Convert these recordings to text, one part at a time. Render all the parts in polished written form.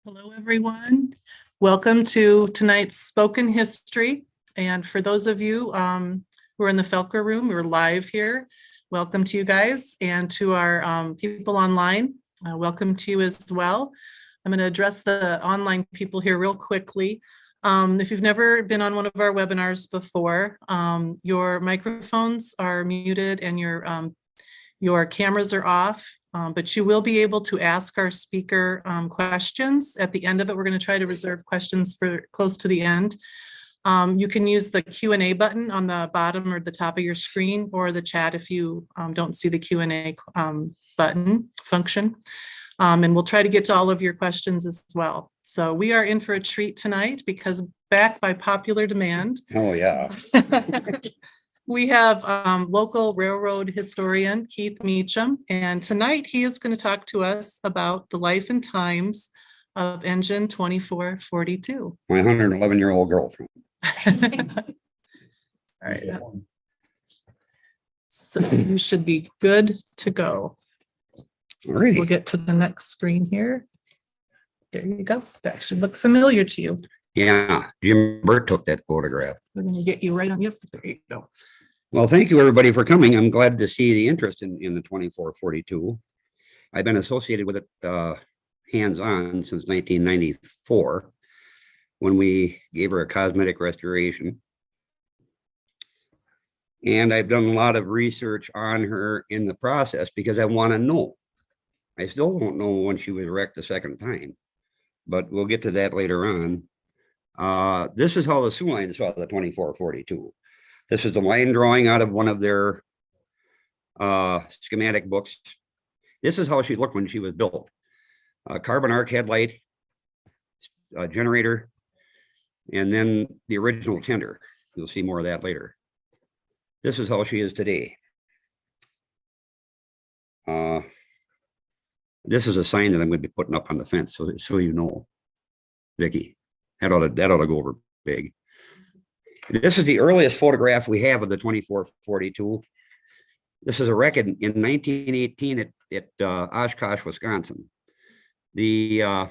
Hello, everyone. Welcome to tonight's Spoken History. And for those of you who are in the Felker room, we're live here. Welcome to you guys, and to our people online. Welcome to you as well. I'm going to address the online people here real quickly. If you've never been on one of our webinars before, your microphones are muted and your cameras are off. But you will be able to ask our speaker questions at the end of it. We're going to try to reserve questions for close to the end. You can use the Q&A button on the bottom or the top of your screen, or the chat if you don't see the Q&A button function. And we'll try to get to all of your questions as well. So we are in for a treat tonight because back by popular demand. Oh, yeah. We have local railroad historian Keith Meacham, and tonight he is going to talk to us about the life and times of Engine 2442. My 111-year-old girlfriend. All right. So you should be good to go. Alrighty. We'll get to the next screen here. There you go. That should look familiar to you. Yeah, Jim Burt took that photograph. We're going to get you right on. Yep, there you go. Well, thank you, everybody, for coming. I'm glad to see the interest in the 2442. I've been associated with it hands-on since 1994, when we gave her a cosmetic restoration. And I've done a lot of research on her in the process because I want to know. I still don't know when she was wrecked the second time, but we'll get to that later on. This is how the Soo Line saw the 2442. This is the line drawing out of one of their schematic books. This is how she looked when she was built. Carbon arc headlight, generator, and then the original tender. You'll see more of that later. This is how she is today. This is a sign that I'm going to be putting up on the fence, so you know, Vicki. That ought to go over big. This is the earliest photograph we have of the 2442. This is a wreck in 1918 at Oshkosh, Wisconsin. The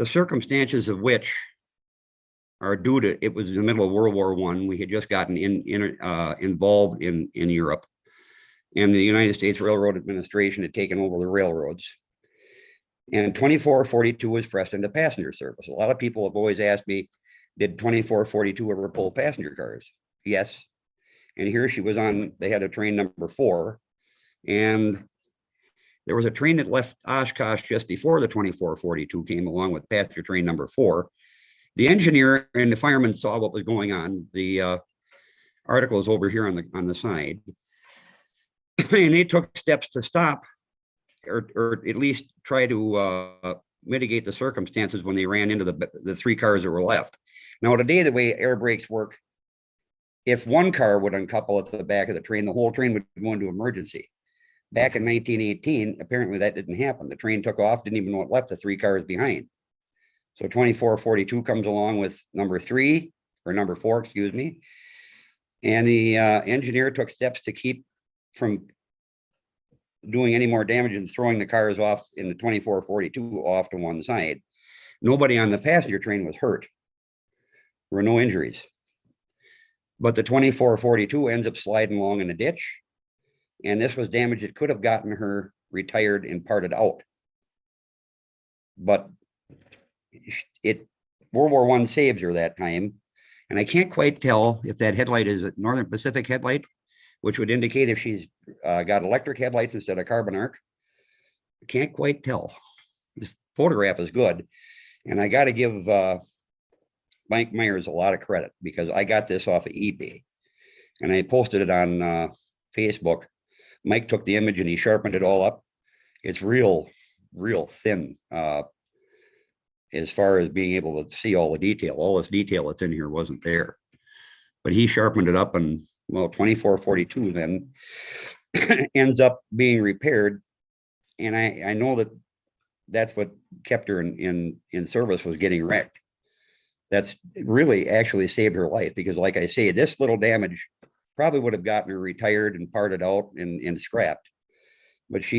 circumstances of which are due to, it was in the middle of World War I. We had just gotten involved in Europe, and the United States Railroad Administration had taken over the railroads. And 2442 was pressed into passenger service. A lot of people have always asked me, did 2442 ever pull passenger cars? Yes. And here she was on, they had a train number 4. And there was a train that left Oshkosh just before the 2442 came along with passenger train number 4. The engineer and the fireman saw what was going on. The article is over here on the side. And they took steps to stop or at least try to mitigate the circumstances when they ran into the 3 cars that were left. Now, today, the way air brakes work, if one car would uncouple at the back of the train, the whole train would go into emergency. Back in 1918, apparently that didn't happen. The train took off, didn't even know what left the 3 cars behind. So 2442 comes along with number 4, excuse me. And the engineer took steps to keep from doing any more damage and throwing the cars off in the 2442 off to one side. Nobody on the passenger train was hurt. There were no injuries. But the 2442 ends up sliding along in a ditch. And this was damage that could have gotten her retired and parted out. But World War I saves her that time. And I can't quite tell if that headlight is a Northern Pacific headlight, which would indicate if she's got electric headlights instead of carbon arc. I can't quite tell. This photograph is good. And I got to give Mike Myers a lot of credit because I got this off of eBay. And I posted it on Facebook. Mike took the image and he sharpened it all up. It's real thin as far as being able to see all the detail. All this detail that's in here wasn't there. But he sharpened it up, and well, 2442 then ends up being repaired. And I know that's what kept her in service, was getting wrecked. That's really actually saved her life because, like I say, this little damage probably would have gotten her retired and parted out and scrapped. But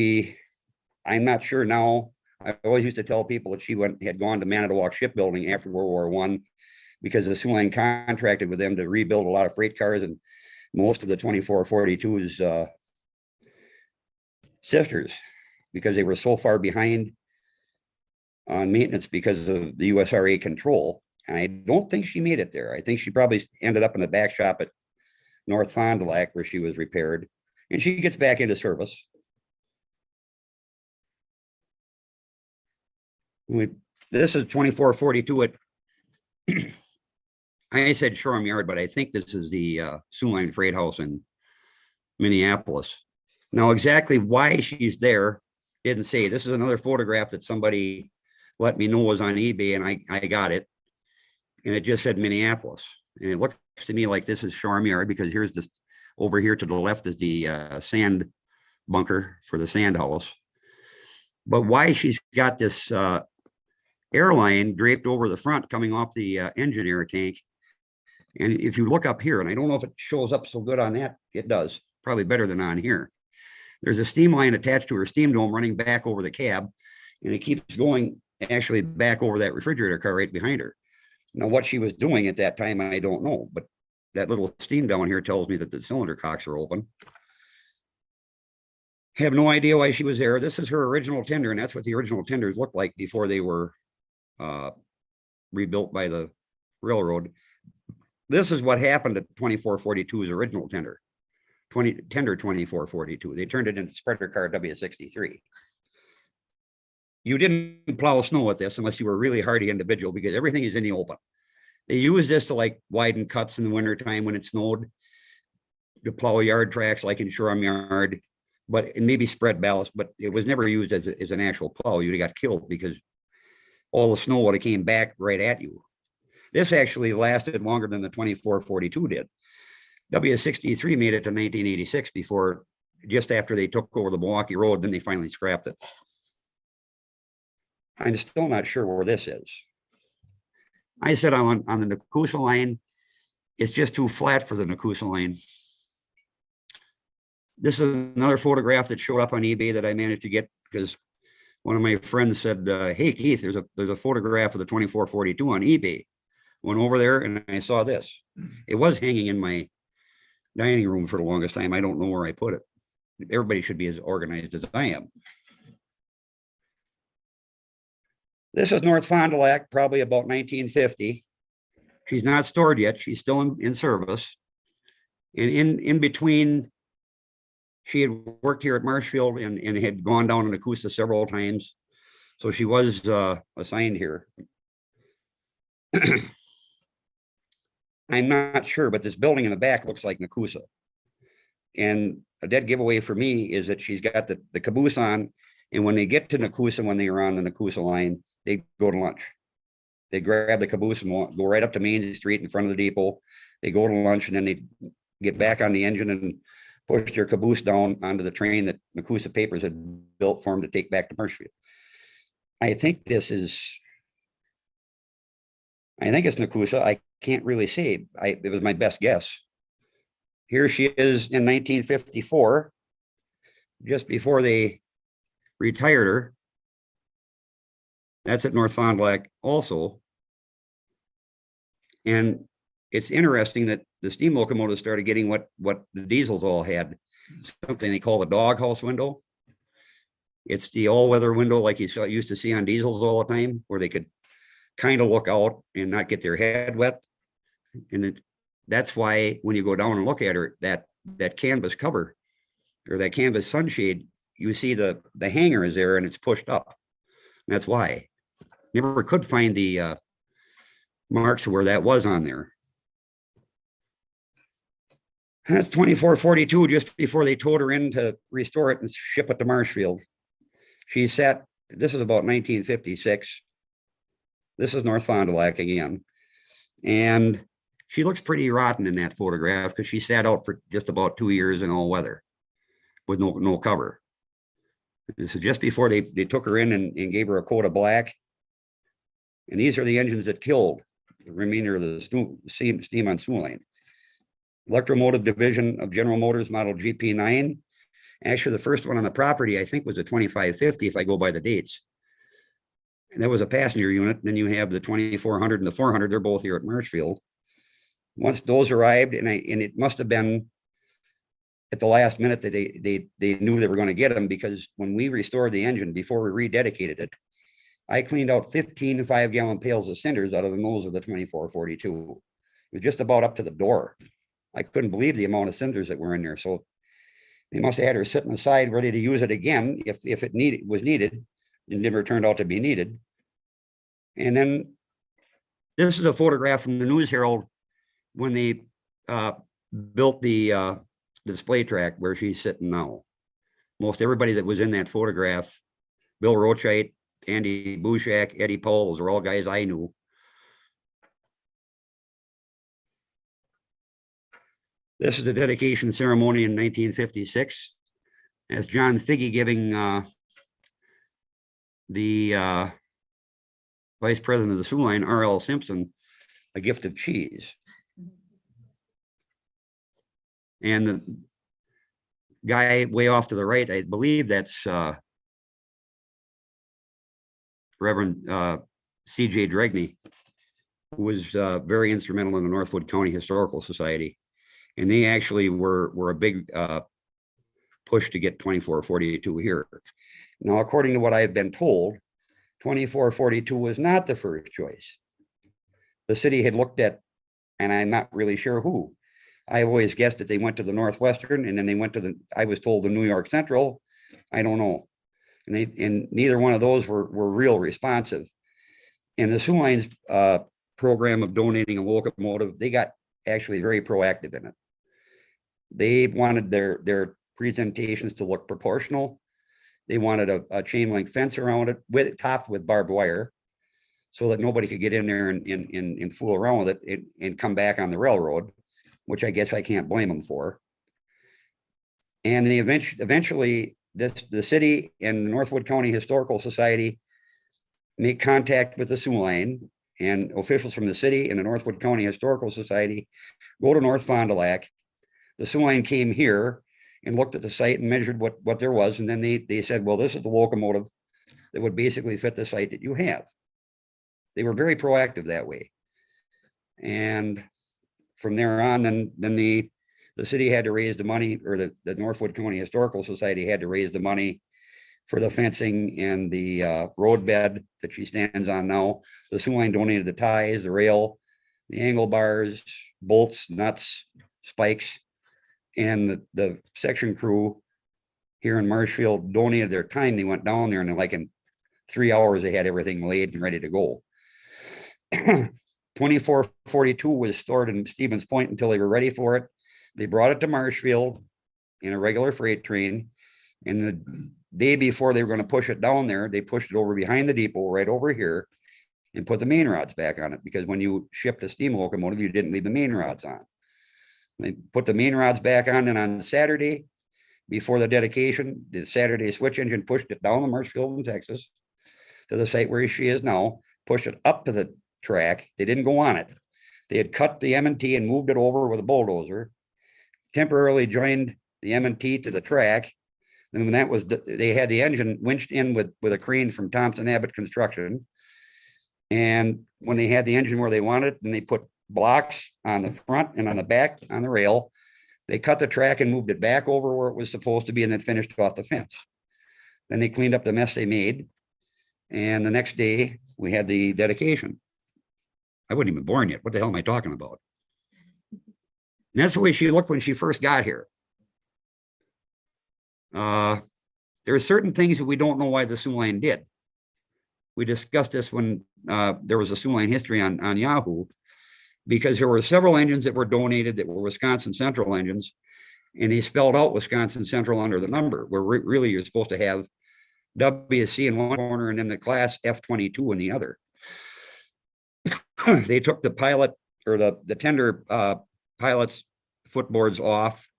I'm not sure now I always used to tell people that she had gone to Manitowoc Shipbuilding after World War I because the Soo Line contracted with them to rebuild a lot of freight cars, and most of the 2442's sisters, because they were so far behind on maintenance because of the USRA control. And I don't think she made it there. I think she probably ended up in the back shop at North Fond du Lac where she was repaired, and she gets back into service. This is 2442 at, I said Shoreham Yard, but I think this is the Soo Line Freight House in Minneapolis. Now, exactly why she's there, didn't say. This is another photograph that somebody let me know was on eBay, and I got it. And it just said Minneapolis. And it looks to me like this is Shoreham Yard, because here's this, over here to the left is the sand bunker for the sand house. But why she's got this airline draped over the front coming off the engine air tank. And if you look up here, and I don't know if it shows up so good on that, it does, probably better than on here. There's a steam line attached to her steam dome running back over the cab, and it keeps going actually back over that refrigerator car right behind her. Now, what she was doing at that time, I don't know, but that little steam down here tells me that the cylinder cocks are open. Have no idea why she was there. This is her original tender, and that's what the original tenders looked like before they were rebuilt by the railroad. This is what happened to 2442's original tender, tender 2442. They turned it into spreader car W63. You didn't plow snow with this unless you were a really hardy individual, because everything is in the open. They use this to like widen cuts in the wintertime when it snowed, to plow yard tracks like in Shoreham Yard, but it maybe spread ballast, but it was never used as an actual plow. You'd have got killed because all the snow would have came back right at you. This actually lasted longer than the 2442 did. W63 made it to 1986 before, just after they took over the Milwaukee Road, then they finally scrapped it. I'm still not sure where this is. I said on the Nakusa line, it's just too flat for the Nakusa line. This is another photograph that showed up on eBay that I managed to get because one of my friends said, hey, Keith, there's a photograph of the 2442 on eBay. Went over there and I saw this. It was hanging in my dining room for the longest time. I don't know where I put it. Everybody should be as organized as I am. This is North Fond du Lac, probably about 1950. She's not stored yet. She's still in service. And in between, she had worked here at Marshfield and had gone down to Nakusa several times. So she was assigned here. I'm not sure, but this building in the back looks like Nakusa. And a dead giveaway for me is that she's got the caboose on. And when they get to Nakusa, when they are on the Nakusa line, they go to lunch. They grab the caboose and go right up to Main Street in front of the depot. They go to lunch, and then they get back on the engine and push their caboose down onto the train that Nakusa Papers had built for them to take back to Marshfield. I think it's Nakusa. I can't really say. It was my best guess. Here she is in 1954, just before they retired her. That's at North Fond du Lac also. And it's interesting that the steam locomotives started getting what the diesels all had, something they call the doghouse window. It's the all-weather window like you used to see on diesels all the time, where they could kind of look out and not get their head wet. And that's why when you go down and look at her, that canvas cover or that canvas sunshade, you see the hanger is there and it's pushed up. That's why. Never could find the marks where that was on there. That's 2442, just before they towed her in to restore it and ship it to Marshfield. She sat, this is about 1956. This is North Fond du Lac again. And she looks pretty rotten in that photograph because she sat out for just about 2 years in all weather with no cover. This is just before they took her in and gave her a coat of black. And these are the engines that killed the remainder of the steam on Soo Line. Electromotive division of General Motors model GP9. Actually, the first one on the property, I think, was a 2550 if I go by the dates. And that was a passenger unit. Then you have the 2400 and the 400. They're both here at Marshfield. Once those arrived, and it must have been at the last minute that they knew they were going to get them, because when we restored the engine before we rededicated it, I cleaned out 15 5-gallon pails of cinders out of the nose of the 2442. It was just about up to the door. I couldn't believe the amount of cinders that were in there. So they must have had her sitting aside ready to use it again if it was needed. It never turned out to be needed. And then this is a photograph from the News Herald when they built the display track where she's sitting now. Most everybody that was in that photograph, Bill Rochite, Andy Bushak, Eddie Powell, those are all guys I knew. This is the dedication ceremony in 1956. As John Figge giving the Vice President of the Soo Line, R.L. Simpson, a gift of cheese. And the guy way off to the right, I believe that's Reverend C.J. Dregney, who was very instrumental in the Northwood County Historical Society. And they actually were a big push to get 2442 here. Now, according to what I've been told, 2442 was not the first choice. The city had looked at, and I'm not really sure who. I always guessed that they went to the Northwestern, and then they went to I was told the New York Central. I don't know. And neither one of those were real responsive. And the Soo Line's program of donating a locomotive, they got actually very proactive in it. They wanted their presentations to look proportional. They wanted a chain link fence around it, topped with barbed wire, so that nobody could get in there and fool around with it and come back on the railroad, which I guess I can't blame them for. And they eventually, the city and the Northwood County Historical Society make contact with the Soo Line, and officials from the city and the Northwood County Historical Society go to North Fond du Lac. The Soo Line came here and looked at the site and measured what there was. And then they said, well, this is the locomotive that would basically fit the site that you have. They were very proactive that way. And from there on, then the city had to raise the money, or the Northwood County Historical Society had to raise the money for the fencing and the road bed that she stands on now. The Soo Line donated the ties, the rail, the angle bars, bolts, nuts, spikes, and the section crew here in Marshfield donated their time. They went down there, and like in 3 hours, they had everything laid and ready to go. 2442 was stored in Stevens Point until they were ready for it. They brought it to Marshfield in a regular freight train. And the day before they were going to push it down there, they pushed it over behind the depot right over here and put the main rods back on it, because when you shipped a steam locomotive, you didn't leave the main rods on. They put the main rods back on, and on Saturday, before the dedication, the Saturday switch engine pushed it down to Marshfield in Texas to the site where she is now, pushed it up to the track. They didn't go on it. They had cut the M&T and moved it over with a bulldozer, temporarily joined the M&T to the track. And when that was, they had the engine winched in with a crane from Thompson Abbott Construction. And when they had the engine where they wanted, then they put blocks on the front and on the back on the rail. They cut the track and moved it back over where it was supposed to be, and then finished off the fence. Then they cleaned up the mess they made. And the next day we had the dedication. I wasn't even born yet. What the hell am I talking about? And that's the way she looked when she first got here. There are certain things that we don't know why the Soo Line did. We discussed this when there was a Soo Line history on Yahoo, because there were several engines that were donated that were Wisconsin Central engines, and he spelled out Wisconsin Central under the number, where really you're supposed to have WC in one corner and then the class F22 in the other. They took the pilot, or the tender pilot's footboards off,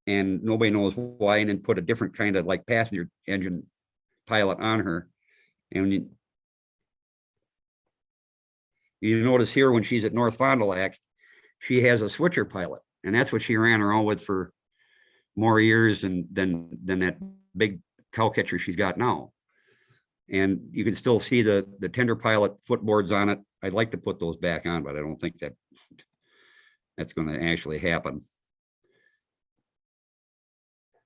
and nobody knows why, and then put a different kind of like passenger engine pilot on her. And you notice here when she's at North Fond du Lac, she has a switcher pilot, and that's what she ran around with for more years than that big cow catcher she's got now. And you can still see the tender pilot footboards on it. I'd like to put those back on, but I don't think that's going to actually happen.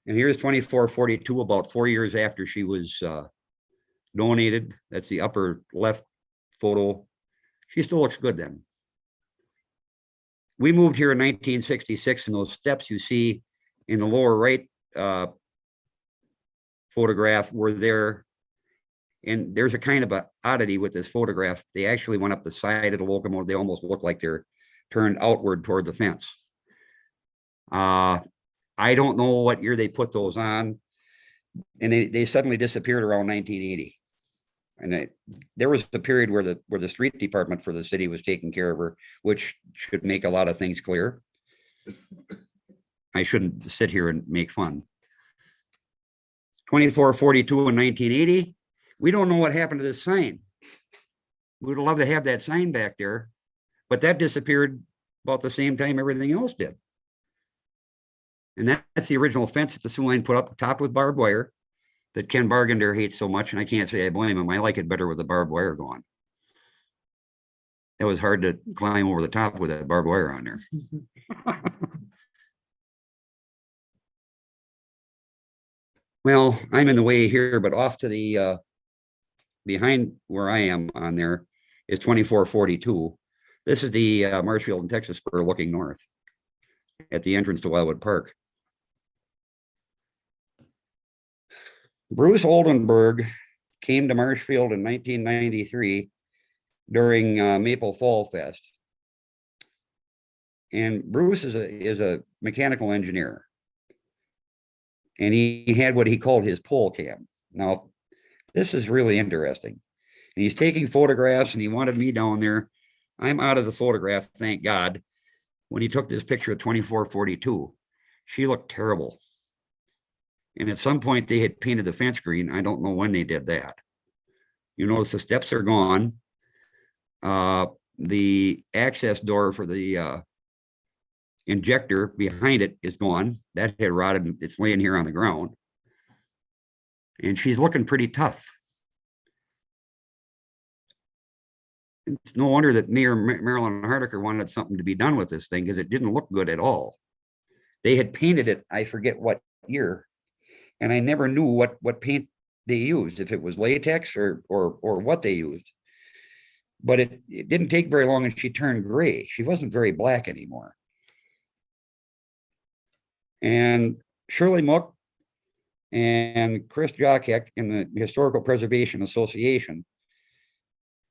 And here's 2442, about 4 years after she was donated. That's the upper left photo. She still looks good then. We moved here in 1966, and those steps you see in the lower right photograph were there. And there's a kind of an oddity with this photograph. They actually went up the side of the locomotive. They almost look like they're turned outward toward the fence. I don't know what year they put those on, and they suddenly disappeared around 1980. And there was a period where the street department for the city was taking care of her, which should make a lot of things clear. I shouldn't sit here and make fun. 2442 in 1980. We don't know what happened to this sign. We would love to have that sign back there, but that disappeared about the same time everything else did. And that's the original fence that the Soo Line put up, topped with barbed wire, that Ken Bargander hates so much, and I can't say I blame him. I like it better with the barbed wire gone. It was hard to climb over the top with that barbed wire on there. Well, I'm in the way here, but off to the behind where I am on there is 2442. This is the Marshfield and Texas Spur looking north at the entrance to Wildwood Park. Bruce Oldenburg came to Marshfield in 1993 during Maple Fall Fest. And Bruce is a mechanical engineer. And he had what he called his pole cam. Now, this is really interesting. And he's taking photographs, and he wanted me down there. I'm out of the photograph, thank God. When he took this picture of 2442, she looked terrible. And at some point they had painted the fence green. I don't know when they did that. You notice the steps are gone. The access door for the injector behind it is gone. That had rotted. It's laying here on the ground. And she's looking pretty tough. It's no wonder that Mayor Marilyn Hardiker wanted something to be done with this thing, because it didn't look good at all. They had painted it, I forget what year, and I never knew what paint they used, if it was latex or what they used. But it didn't take very long and she turned gray. She wasn't very black anymore. And Shirley Mook and Chris Jockek in the Historical Preservation Association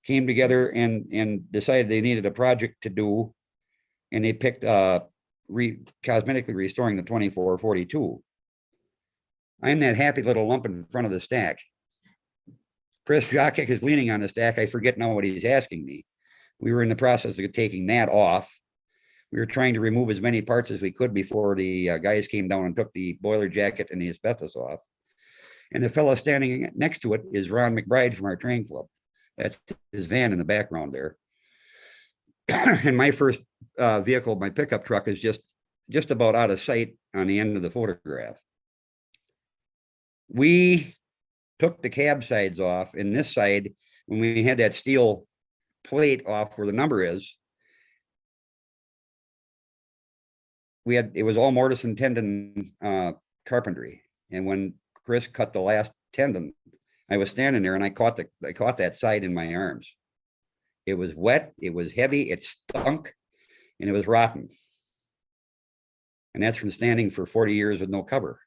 came together and decided they needed a project to do, and they picked cosmetically restoring the 2442. I'm that happy little lump in front of the stack. Chris Jockek is leaning on the stack. I forget now what he's asking me. We were in the process of taking that off. We were trying to remove as many parts as we could before the guys came down and took the boiler jacket and the asbestos off. And the fellow standing next to it is Ron McBride from our train club. That's his van in the background there. And my first vehicle, my pickup truck, is just about out of sight on the end of the photograph. We took the cab sides off, and this side, when we had that steel plate off where the number is, it was all mortise and tendon carpentry. And when Chris cut the last tendon, I was standing there and I caught that side in my arms. It was wet, it was heavy, it stunk, and it was rotten. And that's from standing for 40 years with no cover.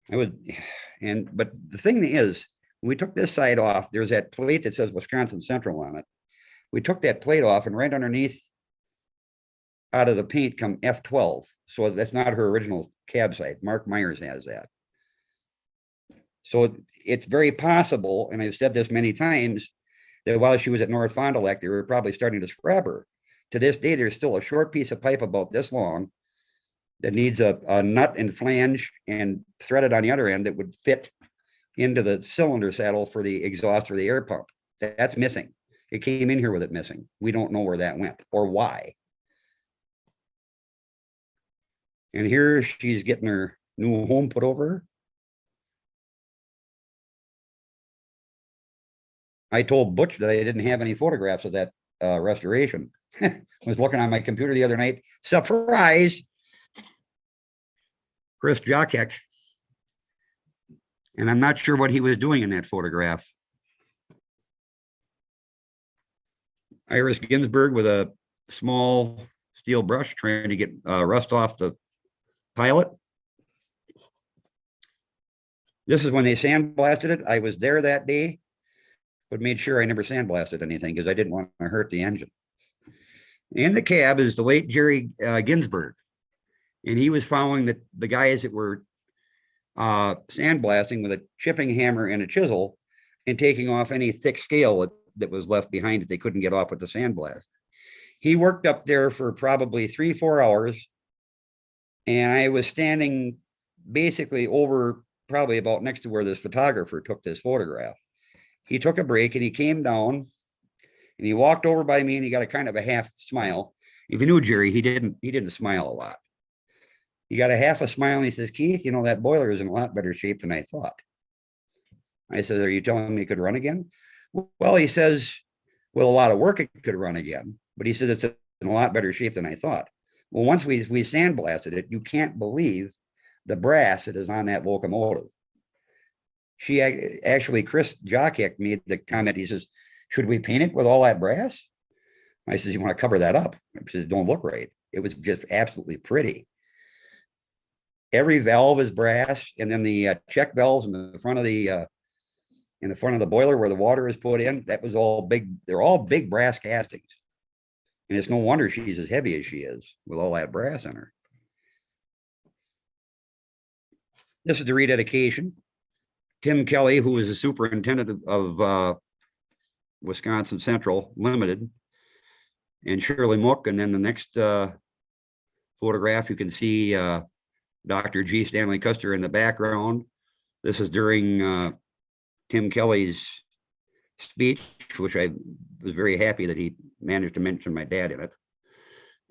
But the thing is, when we took this side off, there's that plate that says Wisconsin Central on it. We took that plate off, and right underneath, out of the paint, come F12. So that's not her original cab side. Mark Myers has that. So it's very possible, and I've said this many times, that while she was at North Fond du Lac, they were probably starting to scrap her. To this day, there's still a short piece of pipe about this long that needs a nut and flange and threaded on the other end that would fit into the cylinder saddle for the exhaust or the air pump. That's missing. It came in here with it missing. We don't know where that went or why. And here she's getting her new home put over her. I told Butch that I didn't have any photographs of that restoration. I was looking on my computer the other night. Surprise! Chris Jockek. And I'm not sure what he was doing in that photograph. Iris Ginsburg with a small steel brush trying to get rust off the pilot. This is when they sandblasted it. I was there that day, but made sure I never sandblasted anything because I didn't want to hurt the engine. In the cab is the late Jerry Ginsburg. And he was following the guys that were sandblasting with a chipping hammer and a chisel and taking off any thick scale that was left behind that they couldn't get off with the sandblast. He worked up there for probably 3-4 hours. And I was standing basically over probably about next to where this photographer took this photograph. He took a break and he came down and he walked over by me and he got a kind of a half smile. If you knew Jerry, he didn't smile a lot. He got a half a smile and he says, Keith, you know, that boiler is in a lot better shape than I thought. I said, are you telling me it could run again? Well, he says, with a lot of work, it could run again. But he says, it's in a lot better shape than I thought. Well, once we sandblasted it, you can't believe the brass that is on that locomotive. She actually, Chris Jockek made the comment. He says, should we paint it with all that brass? I says, you want to cover that up? He says, don't look right. It was just absolutely pretty. Every valve is brass, and then the check valves in the front of the boiler where the water is put in, that was all big. They're all big brass castings. And it's no wonder she's as heavy as she is with all that brass in her. This is the rededication. Tim Kelly, who was the superintendent of Wisconsin Central Limited, and Shirley Mook. And then the next photograph, you can see Dr. G. Stanley Custer in the background. This is during Tim Kelly's speech, which I was very happy that he managed to mention my dad in it.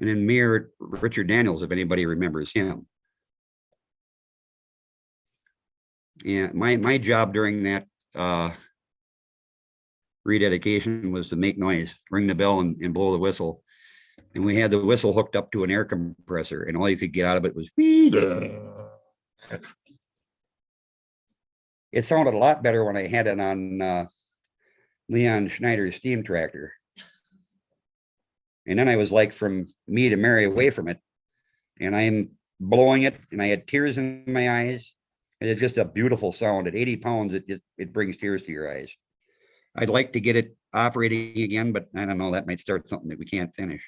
And then Mayor Richard Daniels, if anybody remembers him. And my job during that rededication was to make noise, ring the bell and blow the whistle. And we had the whistle hooked up to an air compressor, and all you could get out of it was it sounded a lot better when I had it on Leon Schneider's steam tractor. And then I was like from me to Mary away from it. And I'm blowing it, and I had tears in my eyes. And it's just a beautiful sound. At 80 pounds, it brings tears to your eyes. I'd like to get it operating again, but I don't know, that might start something that we can't finish.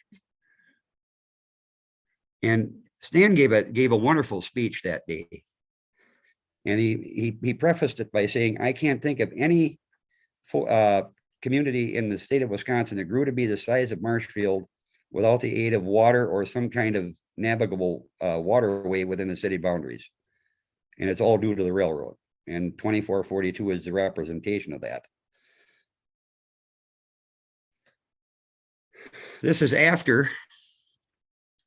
And Stan gave a wonderful speech that day. And he prefaced it by saying, I can't think of any community in the state of Wisconsin that grew to be the size of Marshfield without the aid of water or some kind of navigable waterway within the city boundaries. And it's all due to the railroad. And 2442 is the representation of that. This is after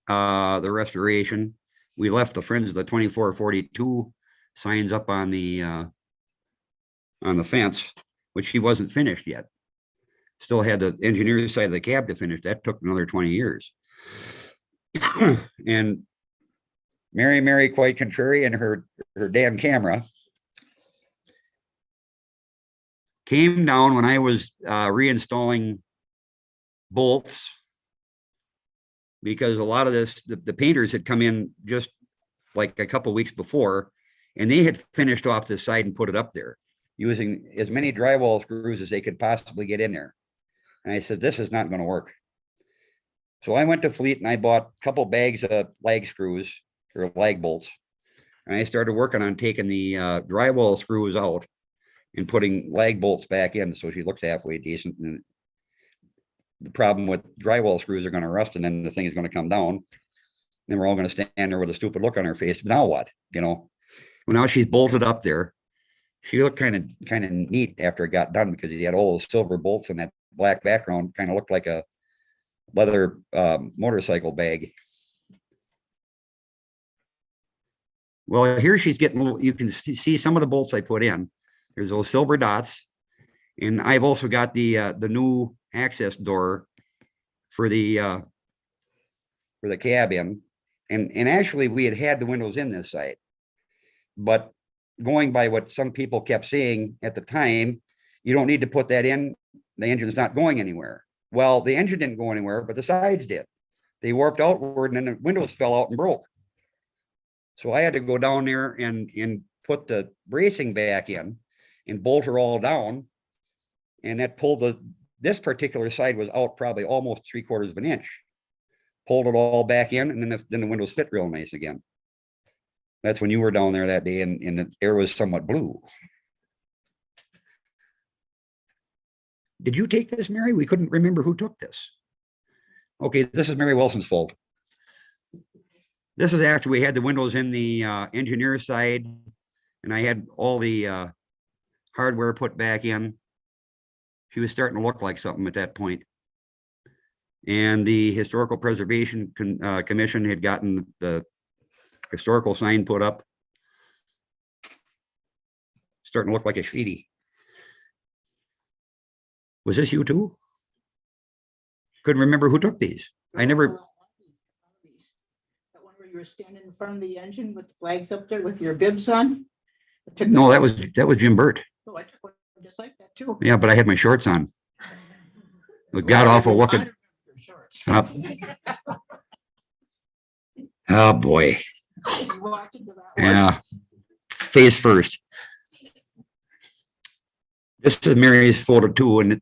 the restoration. We left the Friends of the 2442 signs up on the fence, which he wasn't finished yet. Still had the engineer's side of the cab to finish. That took another 20 years. And Mary quite contrary, and her damn camera came down when I was reinstalling bolts, because a lot of this, the painters had come in just like a couple weeks before, and they had finished off this side and put it up there using as many drywall screws as they could possibly get in there. And I said, this is not going to work. So I went to Fleet and I bought a couple bags of lag screws or lag bolts. And I started working on taking the drywall screws out and putting lag bolts back in, so she looks halfway decent. And the problem with drywall screws are going to rust, and then the thing is going to come down. Then we're all going to stand there with a stupid look on our face. Now what? You know? Well, now she's bolted up there. She looked kind of neat after it got done, because he had all those silver bolts and that black background kind of looked like a leather motorcycle bag. Well, here she's getting, you can see some of the bolts I put in. There's those silver dots. And I've also got the new access door for the cabin. And actually we had the windows in this side. But going by what some people kept saying at the time, you don't need to put that in. The engine's not going anywhere. Well, the engine didn't go anywhere, but the sides did. They warped outward and then the windows fell out and broke. So I had to go down there and put the bracing back in and bolt her all down. And that pulled this particular side was out probably almost 3/4 of an inch. Pulled it all back in, and then the windows fit real nice again. That's when you were down there that day and the air was somewhat blue. Did you take this, Mary? We couldn't remember who took this. Okay, this is Mary Wilson's fault. This is after we had the windows in the engineer side, and I had all the hardware put back in. She was starting to look like something at that point. And the Historical Preservation Commission had gotten the historical sign put up. Starting to look like a Schwede. Was this you too? Couldn't remember who took these. I never. That one where you were standing in front of the engine with the flags up there with your bibs on? No, that was Jim Burt. Oh, I took one just like that too. Yeah, but I had my shorts on. It got awful looking. Up. Oh boy. Yeah. Face first. This is Mary's photo too, and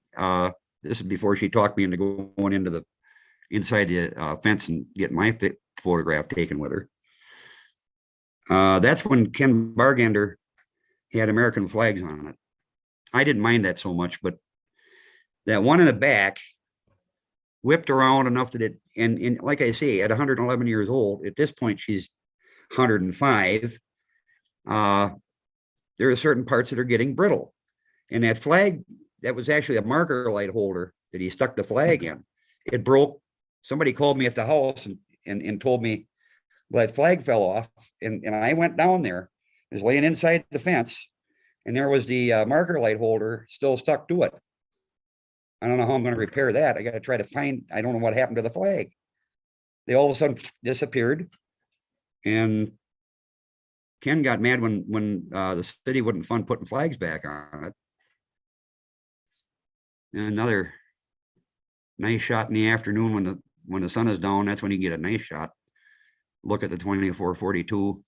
this is before she talked me into going into the inside the fence and getting my photograph taken with her. That's when Ken Bargander had American flags on it. I didn't mind that so much, but that one in the back whipped around enough that it, and like I say, at 111 years old, at this point, she's 105. There are certain parts that are getting brittle. And that flag, that was actually a marker light holder that he stuck the flag in. It broke. Somebody called me at the house and told me, well, that flag fell off. And I went down there. It was laying inside the fence. And there was the marker light holder still stuck to it. I don't know how I'm going to repair that. I got to try to find, I don't know what happened to the flag. They all of a sudden disappeared. And Ken got mad when the city wouldn't fund putting flags back on it. And another nice shot in the afternoon when the sun is down. That's when you get a nice shot. Look at the 2442.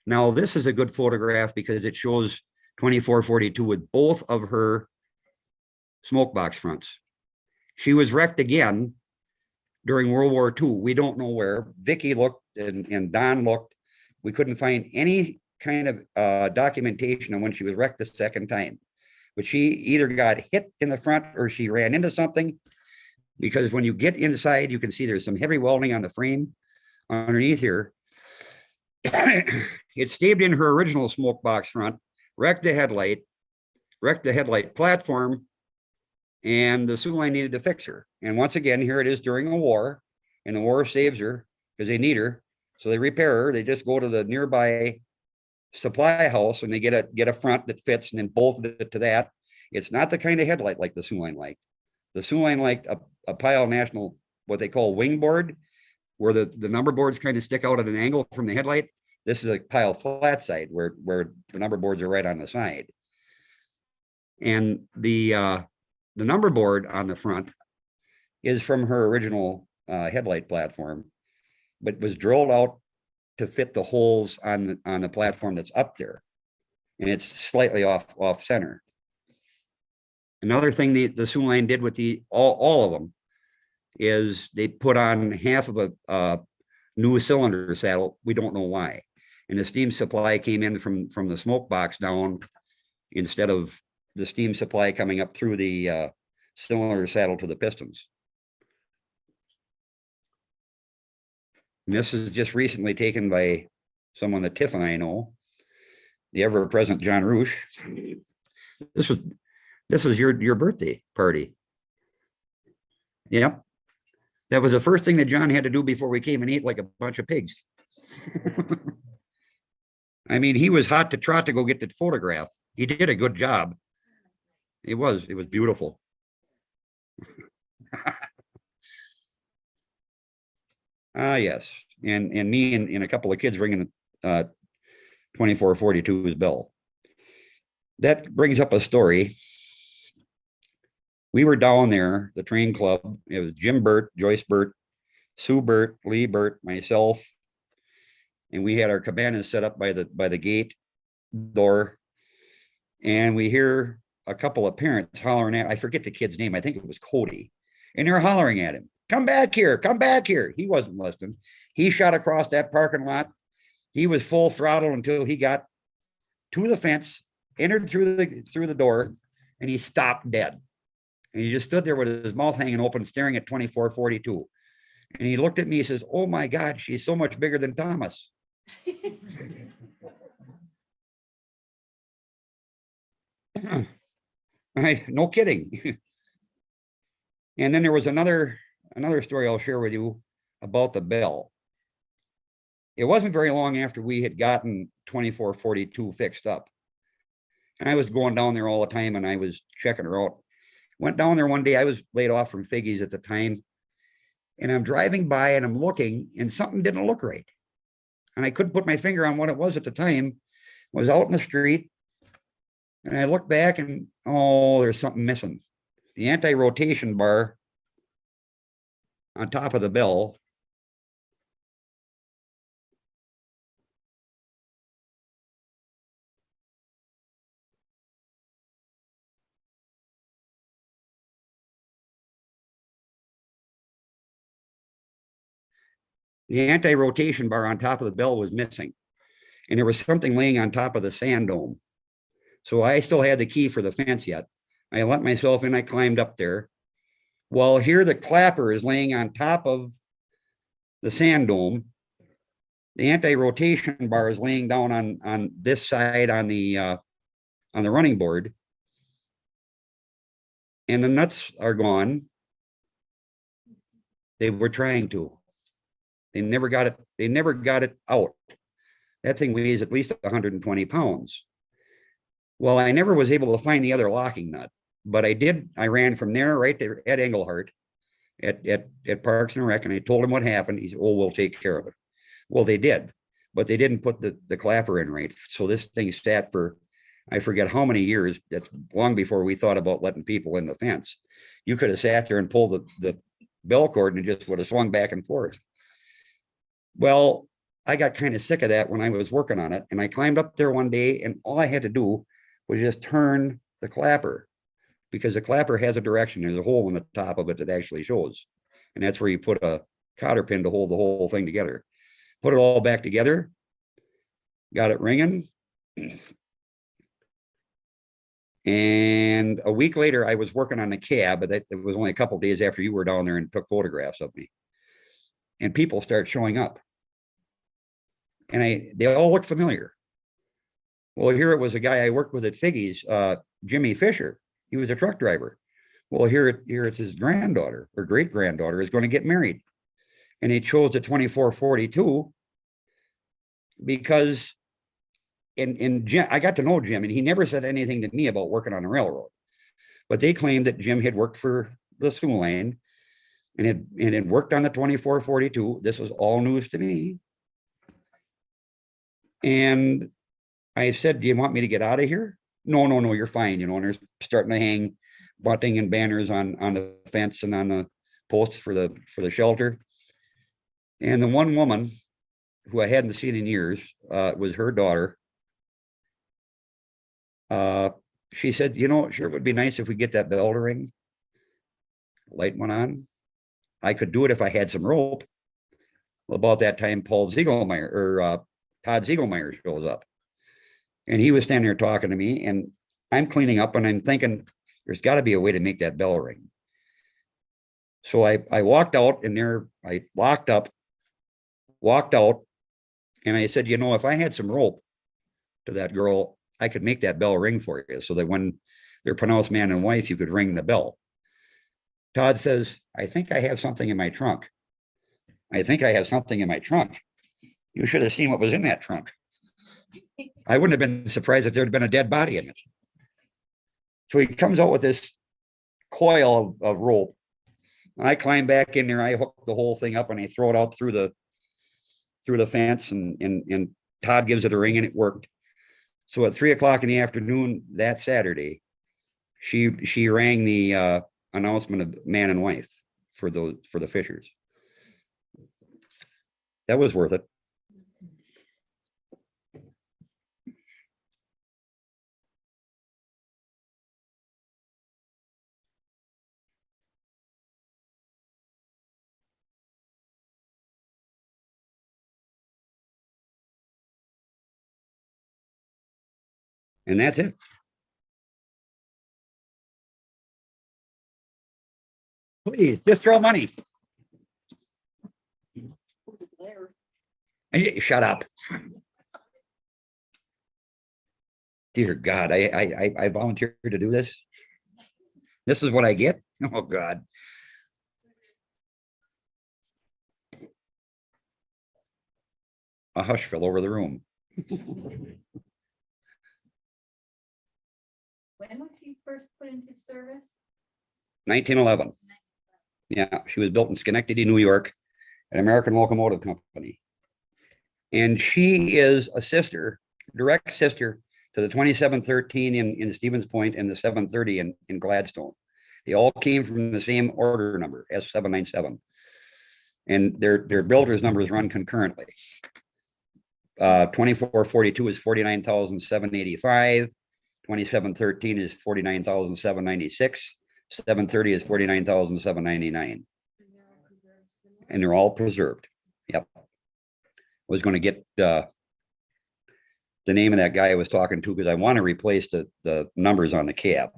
Now this is a good photograph because it shows 2442 with both of her smoke box fronts. She was wrecked again during World War II. We don't know where. Vicky looked and Don looked. We couldn't find any kind of documentation on when she was wrecked the second time. But she either got hit in the front or she ran into something, because when you get inside, you can see there's some heavy welding on the frame underneath here. It staved in her original smoke box front, wrecked the headlight platform, and the Sioux Line needed to fix her. And once again, here it is during a war, and the war saves her because they need her. So they repair her. They just go to the nearby supply house and they get a front that fits and then bolt it to that. It's not the kind of headlight like the Sioux Line liked. The Sioux Line liked a Pyle National, what they call wing board, where the number boards kind of stick out at an angle from the headlight. This is a Pyle flat side where the number boards are right on the side. And the number board on the front is from her original headlight platform, but was drilled out to fit the holes on the platform that's up there. And it's slightly off center. Another thing the Sioux Line did with all of them is they put on half of a new cylinder saddle. We don't know why. And the steam supply came in from the smoke box down instead of the steam supply coming up through the cylinder saddle to the pistons. And this is just recently taken by someone that Tiff and I know, the ever-present John Roosh. This was your birthday party. Yep. That was the first thing that John had to do before we came and ate like a bunch of pigs. I mean, he was hot to trot to go get the photograph. He did a good job. It was beautiful. Ah, yes. And me and a couple of kids ringing 2442's bell. That brings up a story. We were down there, the train club. It was Jim Burt, Joyce Burt, Sue Burt, Lee Burt, myself, and we had our cabanas set up by the gate door. And we hear a couple of parents hollering at, I forget the kid's name, I think it was Cody, and they're hollering at him, come back here, come back here. He wasn't listening. He shot across that parking lot. He was full throttle until he got to the fence, entered through the door, and he stopped dead. And he just stood there with his mouth hanging open, staring at 2442. And he looked at me, he says, oh my God, she's so much bigger than Thomas. No kidding. And then there was another story I'll share with you about the bell. It wasn't very long after we had gotten 2442 fixed up. And I was going down there all the time and I was checking her out. Went down there one day, I was laid off from Figgy's at the time. And I'm driving by and I'm looking and something didn't look right. And I couldn't put my finger on what it was at the time. I was out in the street and I looked back and, oh, there's something missing. The anti-rotation bar on top of the bell on top of the bell was missing. And there was something laying on top of the sand dome. So I still had the key for the fence yet. I let myself in, I climbed up there. Well, here the clapper is laying on top of the sand dome. The anti-rotation bar is laying down on this side on the running board. And the nuts are gone. They were trying to. They never got it out. That thing weighs at least 120 pounds. Well, I never was able to find the other locking nut, but I ran from there right to Ed Engelhardt at Parks and Rec, and I told him what happened. He said, oh, we'll take care of it. Well, they did, but they didn't put the clapper in right. So this thing sat for, I forget how many years. That's long before we thought about letting people in the fence. You could have sat there and pulled the bell cord and it just would have swung back and forth. Well, I got kind of sick of that when I was working on it. And I climbed up there one day and all I had to do was just turn the clapper, because the clapper has a direction. There's a hole in the top of it that actually shows. And that's where you put a cotter pin to hold the whole thing together. Put it all back together, got it ringing. And a week later, I was working on the cab, but it was only a couple of days after you were down there and took photographs of me. And people start showing up. And they all look familiar. Well, here it was a guy I worked with at Figgy's, Jimmy Fisher. He was a truck driver. Well, here it's his granddaughter or great granddaughter is going to get married. And he chose the 2442 because Jim, I got to know Jim and he never said anything to me about working on the railroad. But they claimed that Jim had worked for the Soo Lane and had worked on the 2442. This was all news to me. And I said, do you want me to get out of here? No, you're fine. And they're starting to hang bunting and banners on the fence and on the posts for the shelter. And the one woman who I hadn't seen in years was her daughter. She said, sure, it would be nice if we get that bell to ring. Light went on. I could do it if I had some rope. Well, about that time, Todd Ziegelmeyer shows up. And he was standing there talking to me, and I'm cleaning up and I'm thinking, there's got to be a way to make that bell ring. So I walked out and I locked up, walked out, and I said, if I had some rope to that girl, I could make that bell ring for you so that when they're pronounced man and wife, you could ring the bell. Todd says, I think I have something in my trunk. You should have seen what was in that trunk. I wouldn't have been surprised if there'd been a dead body in it. So he comes out with this coil of rope. I climb back in there, I hook the whole thing up and I throw it out through the fence and Todd gives it a ring and it worked. So at 3 o'clock in the afternoon that Saturday, she rang the announcement of man and wife for the Fishers. That was worth it. And that's it. Please, just throw money. Hey, shut up. Dear God, I volunteered to do this. This is what I get? Oh, God. A hush fell over the room. When was she first put into service? 1911. Yeah, she was built in Schenectady, New York, an American Locomotive Company. And she is a sister, direct sister to the 2713 in Stevens Point and the 730 in Gladstone. They all came from the same order number, S797. And their builder's numbers run concurrently. 2442 is 49,785. 2713 is 49,796. 730 is 49,799. And they're all preserved. Yep. I was going to get the name of that guy I was talking to because I want to replace the numbers on the cab.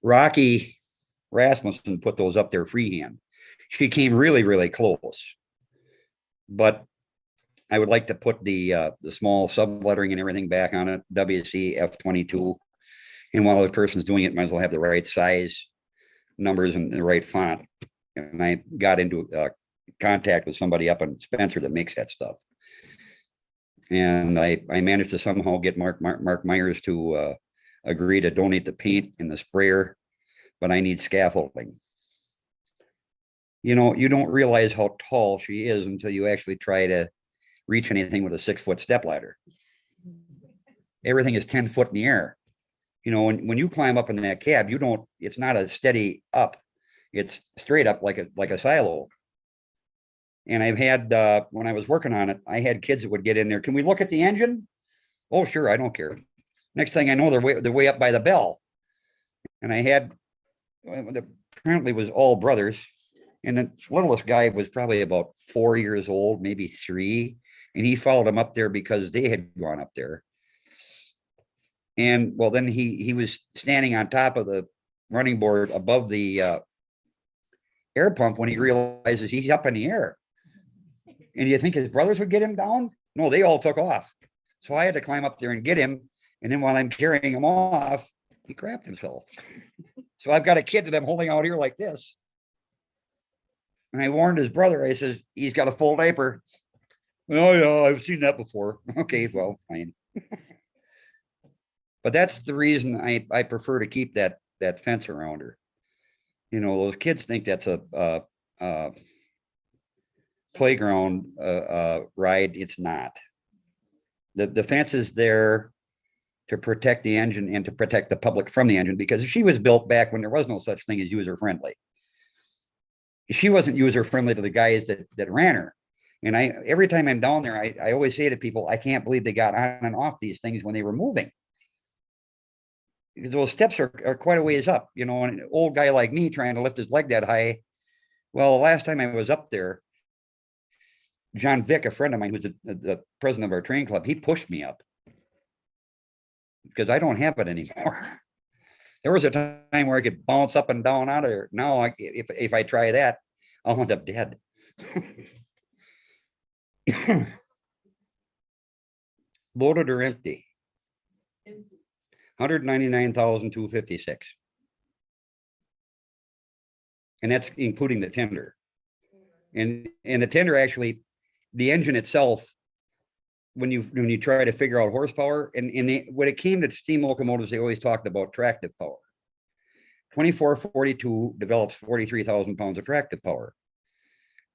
Rocky Rasmussen put those up there freehand. She came really, really close. But I would like to put the small sublettering and everything back on it, WC F22. And while the person's doing it, might as well have the right size numbers and the right font. And I got into contact with somebody up in Spencer that makes that stuff. And I managed to somehow get Mark Myers to agree to donate the paint and the sprayer, but I need scaffolding. You know, you don't realize how tall she is until you actually try to reach anything with a 6-foot step ladder. Everything is 10 foot in the air. You know, when you climb up in that cab, it's not a steady up. It's straight up like a silo. And I've had, when I was working on it, I had kids that would get in there. Can we look at the engine? Oh, sure. I don't care. Next thing I know, they're way up by the bell. And I had, apparently was all brothers. And the littlest guy was probably about 4 years old, maybe 3. And he followed him up there because they had gone up there. And well, then he was standing on top of the running board above the air pump when he realizes he's up in the air. And do you think his brothers would get him down? No, they all took off. So I had to climb up there and get him. And then while I'm carrying him off, he crapped himself. So I've got a kid that I'm holding out here like this. And I warned his brother, I says, he's got a full diaper. Oh yeah, I've seen that before. Okay, well, fine. But that's the reason I prefer to keep that fence around her. You know, those kids think that's a playground ride. It's not. The fence is there to protect the engine and to protect the public from the engine, because she was built back when there was no such thing as user friendly. She wasn't user friendly to the guys that ran her. And every time I'm down there, I always say to people, I can't believe they got on and off these things when they were moving. Because those steps are quite a ways up, you know, an old guy like me trying to lift his leg that high. Well, the last time I was up there, John Vick, a friend of mine, who's the president of our train club, he pushed me up because I don't have it anymore. There was a time where I could bounce up and down out of there. Now, if I try that, I'll end up dead. Loaded or empty? 199,256. And that's including the tender. And the tender actually the engine itself, when you try to figure out horsepower, and when it came to steam locomotives, they always talked about tractive power. 2442 develops 43,000 pounds of tractive power.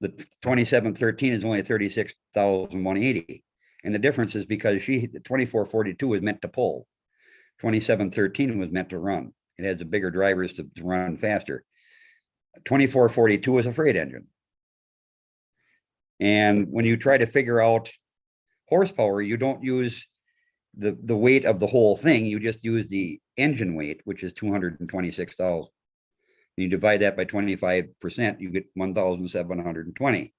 The 2713 is only 36,180. And the difference is because the 2442 is meant to pull. 2713 was meant to run. It has the bigger drivers to run faster. 2442 is a freight engine. And when you try to figure out horsepower, you don't use the weight of the whole thing. You just use the engine weight, which is 226,000. You divide that by 25%, you get 1,720,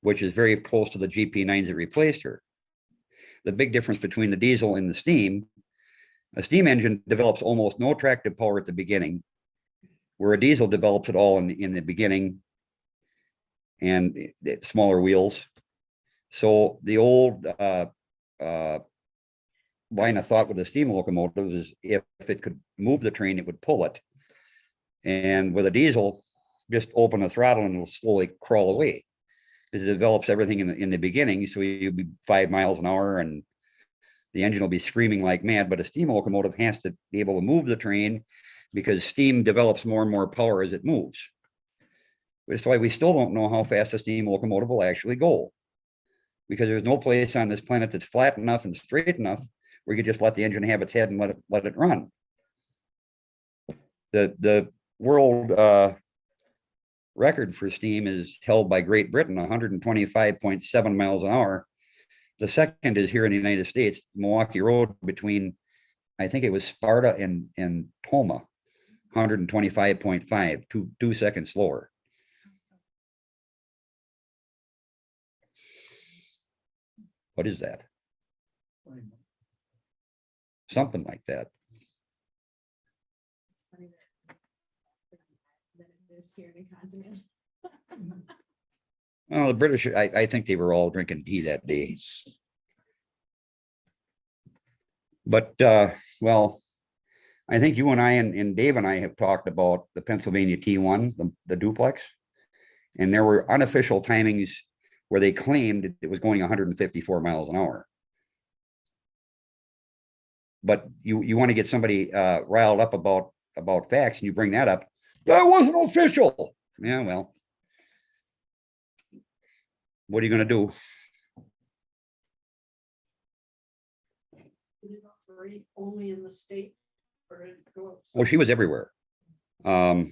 which is very close to the GP9s that replaced her. The big difference between the diesel and the steam, a steam engine develops almost no tractive power at the beginning, where a diesel develops it all in the beginning and smaller wheels. So the old line of thought with the steam locomotive is if it could move the train, it would pull it. And with a diesel, just open the throttle and it'll slowly crawl away. It develops everything in the beginning. So you'll be 5 miles an hour and the engine will be screaming like mad, but a steam locomotive has to be able to move the train because steam develops more and more power as it moves. That's why we still don't know how fast a steam locomotive will actually go, because there's no place on this planet that's flat enough and straight enough where you just let the engine have its head and let it run. The world record for steam is held by Great Britain, 125.7 miles an hour. The second is here in the United States, Milwaukee Road between, I think it was Sparta and Toma, 125.5, 2 seconds slower. What is that? Something like that. It's funny that it is here in the continent. Well, the British, I think they were all drinking tea that day. But, well, I think you and I and Dave and I have talked about the Pennsylvania T1, the duplex. And there were unofficial timings where they claimed it was going 154 miles an hour. But you want to get somebody riled up about facts, and you bring that up. That wasn't official. Yeah, well, what are you going to do? Did it operate only in the state or did it go outside? Well, she was everywhere. For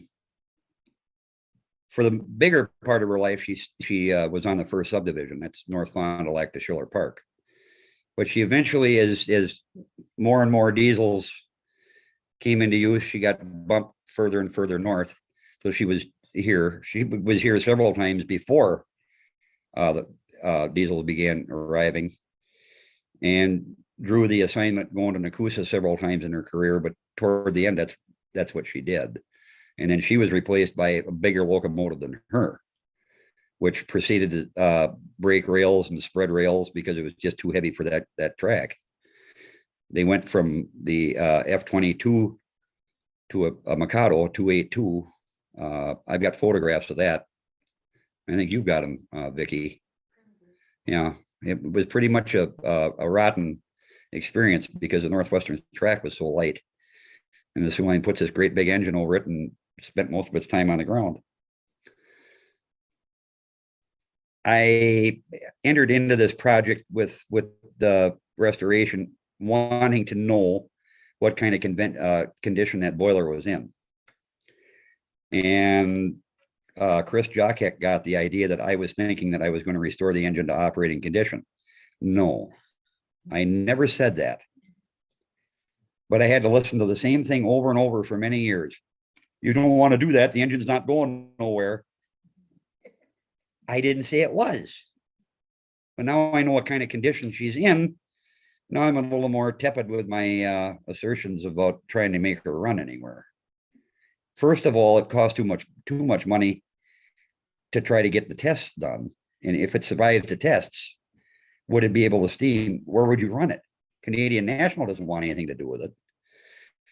the bigger part of her life, she was on the first subdivision. That's North Fond du Lac to Schiller Park. But she eventually, as more and more diesels came into use, she got bumped further and further north. So she was here. She was here several times before the diesels began arriving, and drew the assignment going to Nakusa several times in her career. But toward the end, that's what she did. And then she was replaced by a bigger locomotive than her, which proceeded to break rails and spread rails because it was just too heavy for that track. They went from the F-22 to a Mikado 282. I've got photographs of that. I think you've got them, Vicky. Yeah, it was pretty much a rotten experience because the Northwestern track was so light. And the Soo Line puts this great big engine over it and spent most of its time on the ground. I entered into this project with the restoration, wanting to know what kind of condition that boiler was in. And Chris Jockek got the idea that I was thinking that I was going to restore the engine to operating condition. No, I never said that. But I had to listen to the same thing over and over for many years. You don't want to do that. The engine's not going nowhere. I didn't say it was. But now I know what kind of condition she's in. Now I'm a little more tepid with my assertions about trying to make her run anywhere. First of all, it costs too much money to try to get the tests done. And if it survives the tests, would it be able to steam? Where would you run it? Canadian National doesn't want anything to do with it.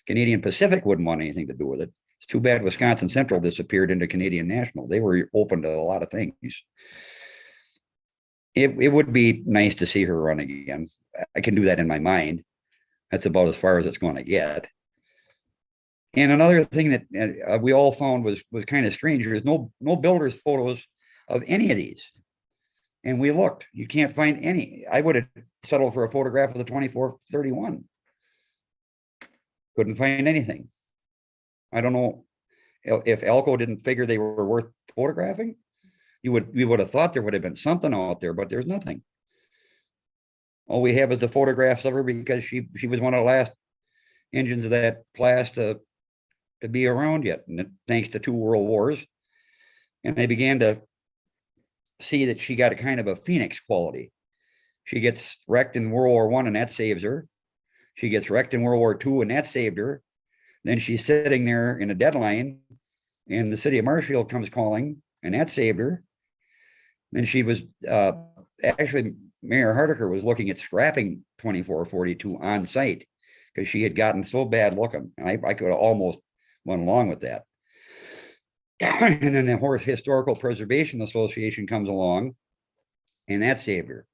Canadian Pacific wouldn't want anything to do with it. It's too bad Wisconsin Central disappeared into Canadian National. They were open to a lot of things. it would be nice to see her run again. I can do that in my mind. That's about as far as it's going to get. And another thing that we all found was kind of strange. There's no builders photos of any of these. And we looked, you can't find any. I would have settled for a photograph of the 2431. Couldn't find anything. I don't know if Elko didn't figure they were worth photographing. We would have thought there would have been something out there, but there's nothing. All we have is the photographs of her because she was one of the last engines of that class to be around yet, and thanks to 2 world wars. And they began to see that she got a kind of a phoenix quality. She gets wrecked in World War I, and that saves her. She gets wrecked in World War II, and that saved her. Then she's sitting there in a deadline, and the city of Marshfield comes calling, and that saved her. Then she was actually, Mayor Hardiker was looking at scrapping 2442 on site because she had gotten so bad looking. And I could have almost went along with that. And then the Horse Historical Preservation Association comes along, and that saved her.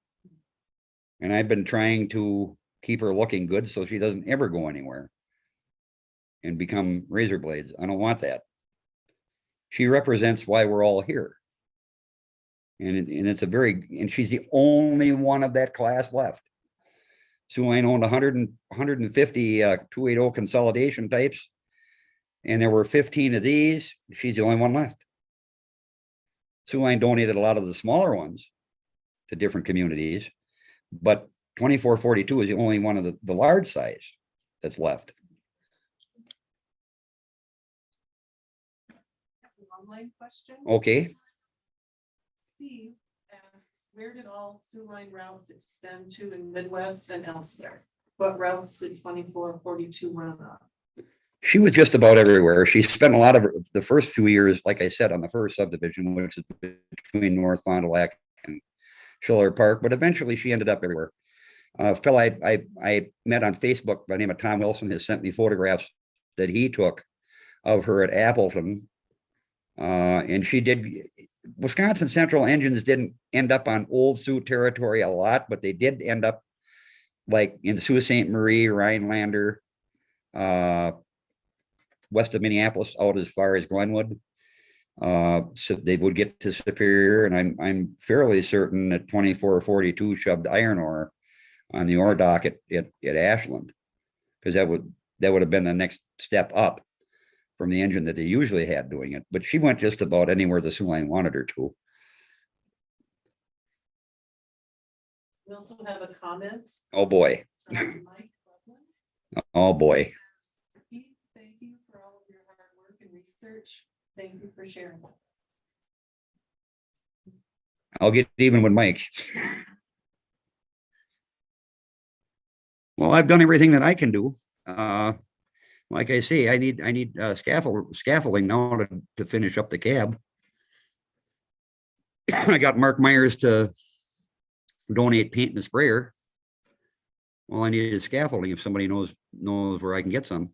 And I've been trying to keep her looking good so she doesn't ever go anywhere and become razor blades. I don't want that. She represents why we're all here. And it's and she's the only one of that class left. Soo Line owned 150 280 consolidation types. And there were 15 of these. She's the only one left. Soo Line donated a lot of the smaller ones to different communities, but 2442 is the only one of the large size that's left. Online question. Okay. Steve asks, where did all Soo Line routes extend to in Midwest and elsewhere? What routes did 2442 run on? She was just about everywhere. She spent a lot of the first few years, like I said, on the first subdivision, which is between North Fond du Lac and Schiller Park, but eventually she ended up everywhere. A fellow I met on Facebook by the name of Tom Wilson has sent me photographs that he took of her at Appleton. And she did, Wisconsin Central engines didn't end up on old Sioux territory a lot, but they did end up like in Sault Ste. Marie, Rhinelander, west of Minneapolis out as far as Glenwood. So they would get to Superior, and I'm fairly certain that 2442 shoved iron ore on the ore dock at Ashland, because that would have been the next step up from the engine that they usually had doing it. But she went just about anywhere the Soo Line wanted her to. We also have a comment. Oh boy. from Mike Butler. Oh boy. Keith, thank you for all of your hard work and research. Thank you for sharing. I'll get even with Mike. Well, I've done everything that I can do. Like I say, I need scaffolding now to finish up the cab. I got Mark Myers to donate paint and a sprayer. All I need is scaffolding if somebody knows where I can get some.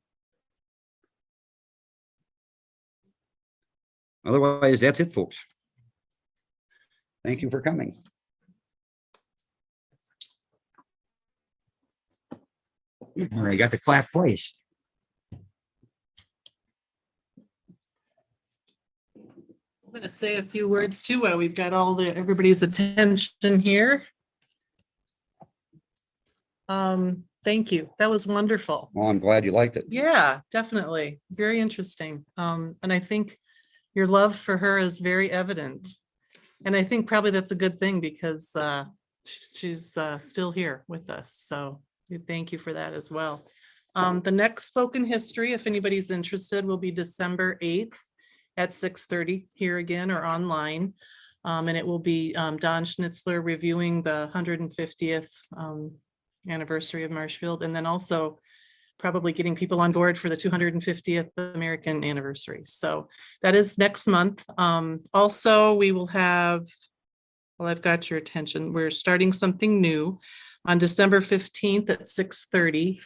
Otherwise, that's it, folks. Thank you for coming. All right, got the clap twice. I'm going to say a few words too while we've got everybody's attention here. Thank you. That was wonderful. Well, I'm glad you liked it. Yeah, definitely. Very interesting. And I think your love for her is very evident. And I think probably that's a good thing because she's still here with us. So we thank you for that as well. The next Spoken History, if anybody's interested, will be December 8th at 6:30 here again or online. And it will be Don Schnitzler reviewing the 150th anniversary of Marshfield, and then also probably getting people on board for the 250th American anniversary. So that is next month. Also, we will have, well, I've got your attention. We're starting something new on December 15th at 6:30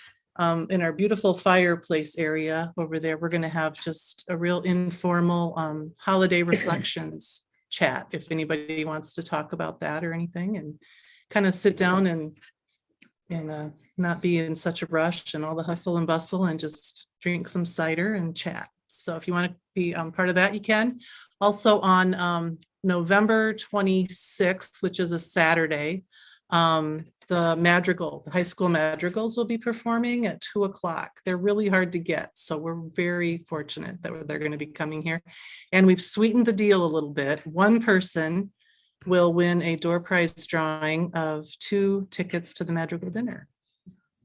in our beautiful fireplace area over there. We're going to have just a real informal holiday reflections chat if anybody wants to talk about that or anything, and kind of sit down and not be in such a rush and all the hustle and bustle, and just drink some cider and chat. So if you want to be part of that, you can. Also on November 26th, which is a Saturday, the high school madrigals will be performing at 2:00. They're really hard to get, so we're very fortunate that they're going to be coming here. And we've sweetened the deal a little bit. One person will win a door prize drawing of 2 tickets to the madrigal dinner.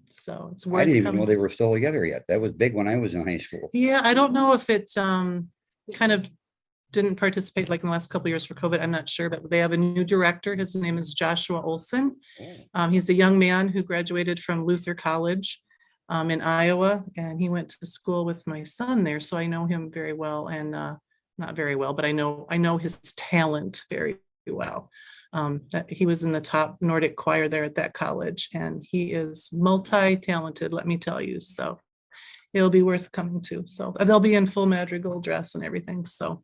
So it's worth I didn't even know coming. they were still together yet. That was big when I was in high school. Yeah, I don't know if it kind of didn't participate like in the last couple of years for COVID. I'm not sure, but they have a new director. His name is Joshua Olson. He's a young man who graduated from Luther College in Iowa, and he went to school with my son there. So I know him very well, and not very well, but I know his talent very well. That he was in the top Nordic choir there at that college, and he is multi-talented, let me tell you. So it'll be worth coming to. So they'll be in full madrigal dress and everything. So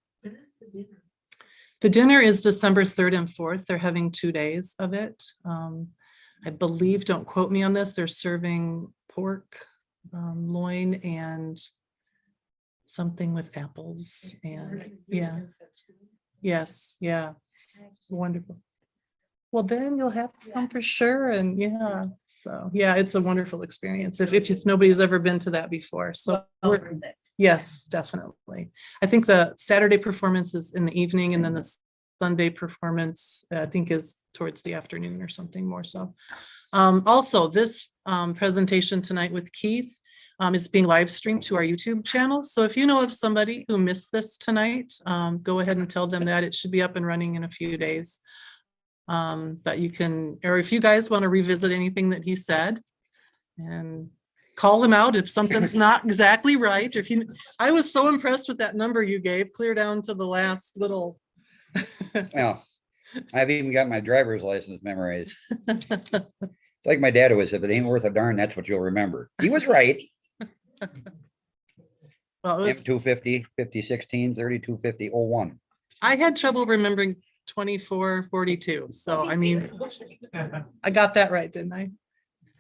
the dinner is December 3rd and 4th. They're having 2 days of it. I believe, don't quote me on this, they're serving pork, loin, and something with apples. And yeah, yes, yeah, it's wonderful. Well, then you'll have to come for sure. And yeah, so yeah, it's a wonderful experience if nobody's ever been to that before. So yes, definitely. I think the Saturday performance is in the evening, and then the Sunday performance, I think, is towards the afternoon or something more so. Also, this presentation tonight with Keith is being live streamed to our YouTube channel. So if you know of somebody who missed this tonight, go ahead and tell them that it should be up and running in a few days. But you can, or if you guys want to revisit anything that he said, and call him out if something's not exactly right. I was so impressed with that number you gave, clear down to the last little. Well, I've even got my driver's license memorized. It's like my dad always said, if it ain't worth a darn, that's what you'll remember. He was right. Well, it was, M250, 5016, 3250, 01. I had trouble remembering 2442. So I mean, I got that right, didn't I?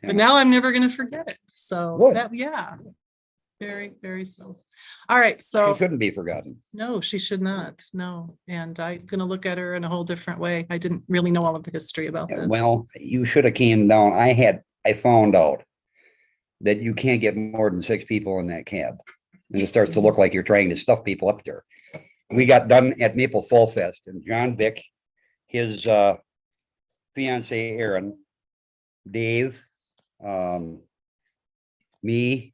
But now I'm never going to forget it. So Good. that, yeah, very, very so. All right. She So shouldn't be forgotten. no, she should not. No. And I'm going to look at her in a whole different way. I didn't really know all of the history about this. Well, you should have came down. I found out that you can't get more than 6 people in that cab. And it starts to look like you're trying to stuff people up there. We got done at Maple Fall Fest, and John Vick, his fiance Aaron, Dave, me,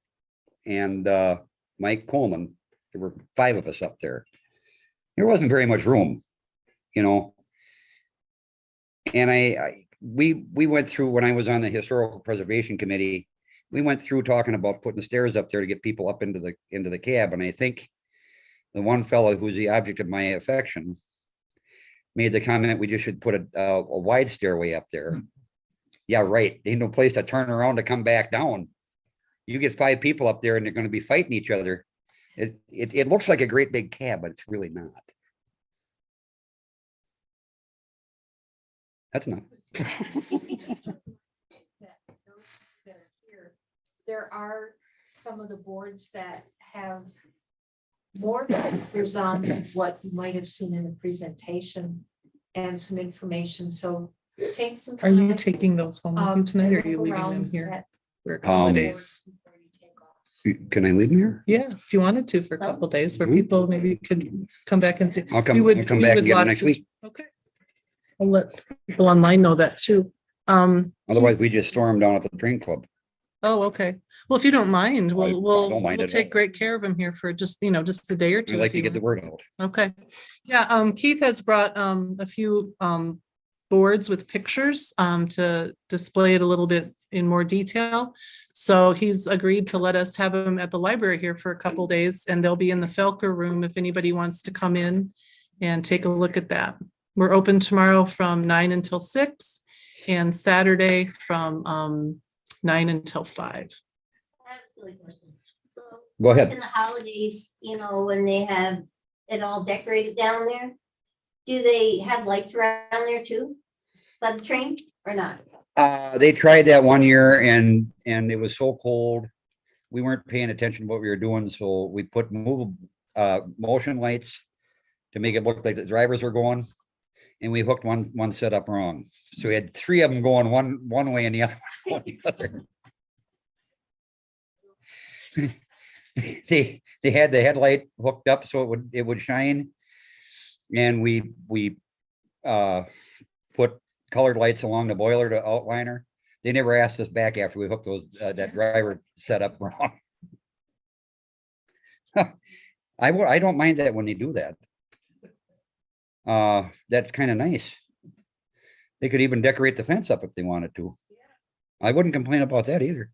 and Mike Coleman. There were 5 of us up there. There wasn't very much room, you know. And we went through, when I was on the Historical Preservation Committee, we went through talking about putting stairs up there to get people up into the cab. And I think the one fellow who's the object of my affection made the comment, we just should put a wide stairway up there. Yeah, right. Ain't no place to turn around to come back down. You get 5 people up there and they're going to be fighting each other. It looks like a great big cab, but it's really not. That's not. There are some of the boards that have more pictures on what you might have seen in the presentation and some information. So take some Are time. you taking those home with you tonight, or are you look leaving them around here at for a couple of Um, days? before you take off. Can I leave them here? Yeah, if you wanted to for a couple of days, where Mhm. people maybe could come back and see. I'll come, We would- I'll come we back would and get them lock next this- week. Okay. I'll let people online know that too. Otherwise, we just storm down at the train club. Oh, okay. Well, if you don't mind, I we'll don't mind at take all. great care of him here for just a day or I two. like if to you get the want. word out. Okay. Yeah, Keith has brought a few boards with pictures to display it a little bit in more detail. So he's agreed to let us have them at the library here for a couple days, and they'll be in the Felker room if anybody wants to come in and take a look at that. We're open tomorrow from 9 until 6 and Saturday from 9 until 5. I have a silly question. So Go in ahead. the holidays, when they have it all decorated down there, Do they have lights around there too? By the train or not? They tried that one year and it was so cold. We weren't paying attention to what we were doing, so we put motion lights to make it look like the drivers were going. And we hooked one set up wrong. So we had three of them going one way and the other one going the other. They had the headlight hooked up so it would shine. And we put colored lights along the boiler to outliner. They never asked us back after we hooked those that driver set up wrong. I don't mind that when they do that. That's kind of nice. They could even decorate the fence up if they wanted to. I wouldn't complain about that either.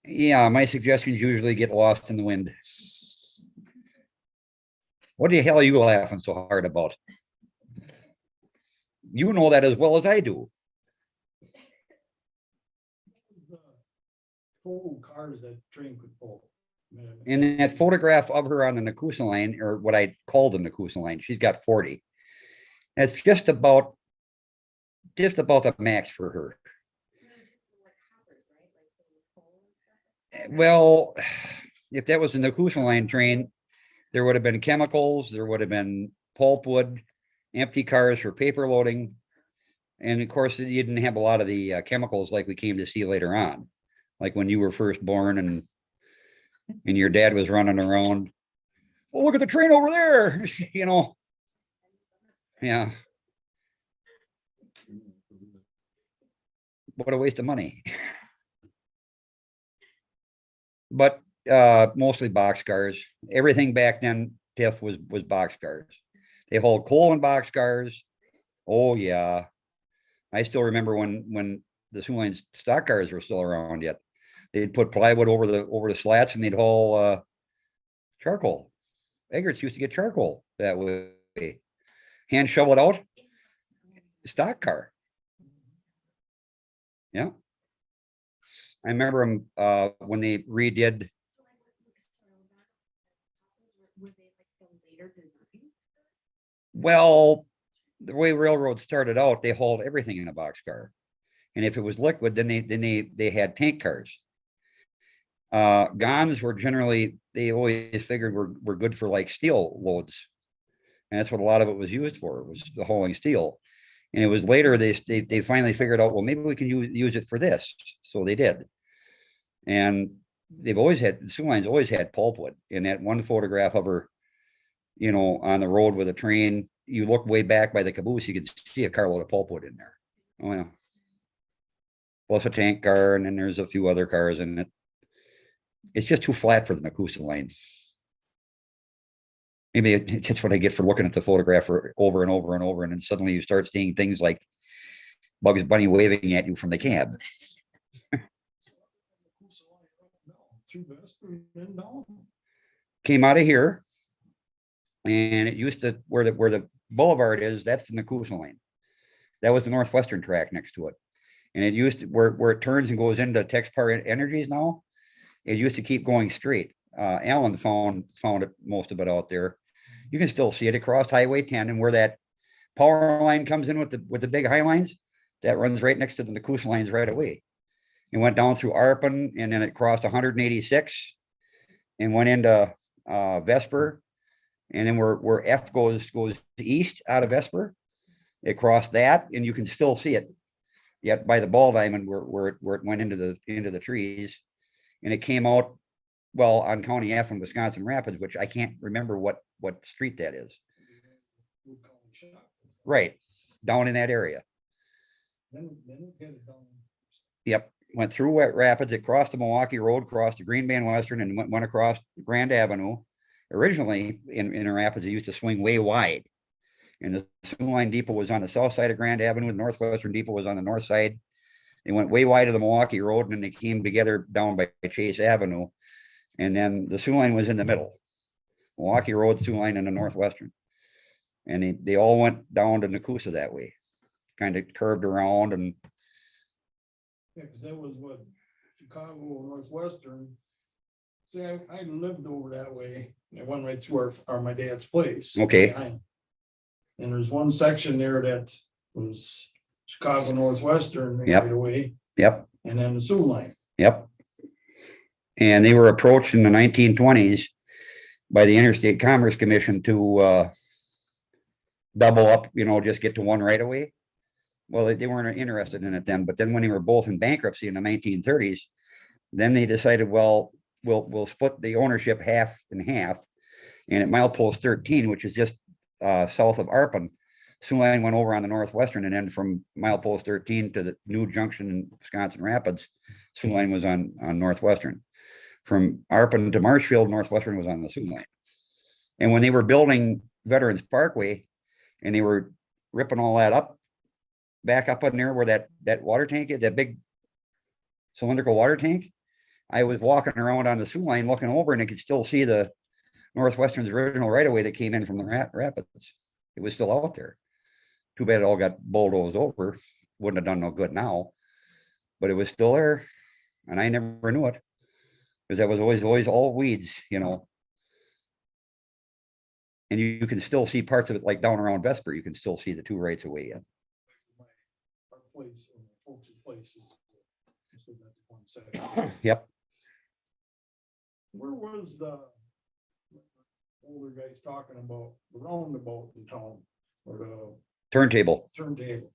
Yeah, my suggestions usually get lost in the wind. What the hell are you laughing so hard about? You know that as well as I do. Full cars that train could pull. In that photograph of her on the Nakusa line, or what I call the Nakusa line, she's got 40. That's just about the max for her. Well, if that was the Nakusa line train, there would have been chemicals, there would have been pulpwood, empty cars for paper loading. And of course, you didn't have a lot of the chemicals like we came to see later on. Like when you were first born and your dad was running around. Oh, look at the train over there, you know. Yeah. What a waste of money. But mostly boxcars. Everything back then, TIF was boxcars. They hauled coal in boxcars. Oh yeah. I still remember when the Sioux Lines stock cars were still around yet. They'd put plywood over the slats and they'd haul charcoal. Eggers used to get charcoal that way. Hand shovel it out. Stock car. Yeah. I remember them when they redid. Well, the way railroads started out, they hauled everything in a boxcar. And if it was liquid, then they had tank cars. Gons were generally, they always figured were good for like steel loads. And that's what a lot of it was used for, was the hauling steel. And it was later they finally figured out, well, maybe we can use it for this. So they did. And they've always had, the Sioux Lines always had pulpwood. In that one photograph of her, you know, on the road with a train, you look way back by the caboose, you can see a carload of pulpwood in there. Oh yeah. Plus a tank car, and then there's a few other cars in it. It's just too flat for the Nakusa line. Maybe it's what I get for looking at the photograph over and over and over, and then suddenly you start seeing things like Bugs Bunny waving at you from the cab. Came out of here, and it used to where the boulevard is. That's the Nakusa line. That was the Northwestern track next to it, and it used to where it turns and goes into Texpar Energies now. It used to keep going straight. Alan found it, most of it out there. You can still see it across Highway 10, and where that power line comes in with the big high lines, that runs right next to the Nakusa lines right away. It went down through Arpin, and then it crossed 186 and went into Vesper. And then where F goes east out of Vesper, it crossed that, and you can still see it yet by the ball diamond where it went into the trees. And it came out, well, on County F in Wisconsin Rapids, which I can't remember what street that is. Right, down in that area. Yep, went through Wet Rapids, it crossed the Milwaukee Road, crossed the Green Band Western, and went across Grand Avenue. Originally, in Rapids, it used to swing way wide. And the Sioux Line Depot was on the south side of Grand Avenue, the Northwestern Depot was on the north side. They went way wide of the Milwaukee Road, and then they came together down by Chase Avenue. And then the Sioux Line was in the middle. Milwaukee Road, Sioux Line, and the Northwestern. And they all went down to Nakusa that way. Kind of curved around and. Yeah, because that was what Chicago Northwestern See, I lived over that way. I went right through my dad's place. Okay. And there's one section there that was Chicago Northwestern Yep. right away, Yep, and then the sewer line. yep. And they were approached in the 1920s by the Interstate Commerce Commission to double up, just get to one right away. Well, they weren't interested in it then, but then when they were both in bankruptcy in the 1930s, then they decided, well, we'll split the ownership half and half. And at milepost 13, which is just south of Arpin, sewer line went over on the Northwestern, and then from milepost 13 to the new junction in Wisconsin Rapids, sewer line was on Northwestern. From Arpin to Marshfield, Northwestern was on the sewer line. And when they were building Veterans Parkway and they were ripping all that up, back up in there where that water tank is, that big cylindrical water tank, I was walking around on the sewer line looking over, and I could still see the Northwestern's original right of way that came in from the rapids. It was still out there. Too bad it all got bulldozed over. Wouldn't have done no good now, but it was still there, and I never knew it because that was always all weeds, And you can still see parts of it, like down around Vesper. You can still see the two rights of way in. Our place, or my folks' place is. So that's one section. Yep. Where was the older guys talking about the roundabout in town, or the Turntable. turntable?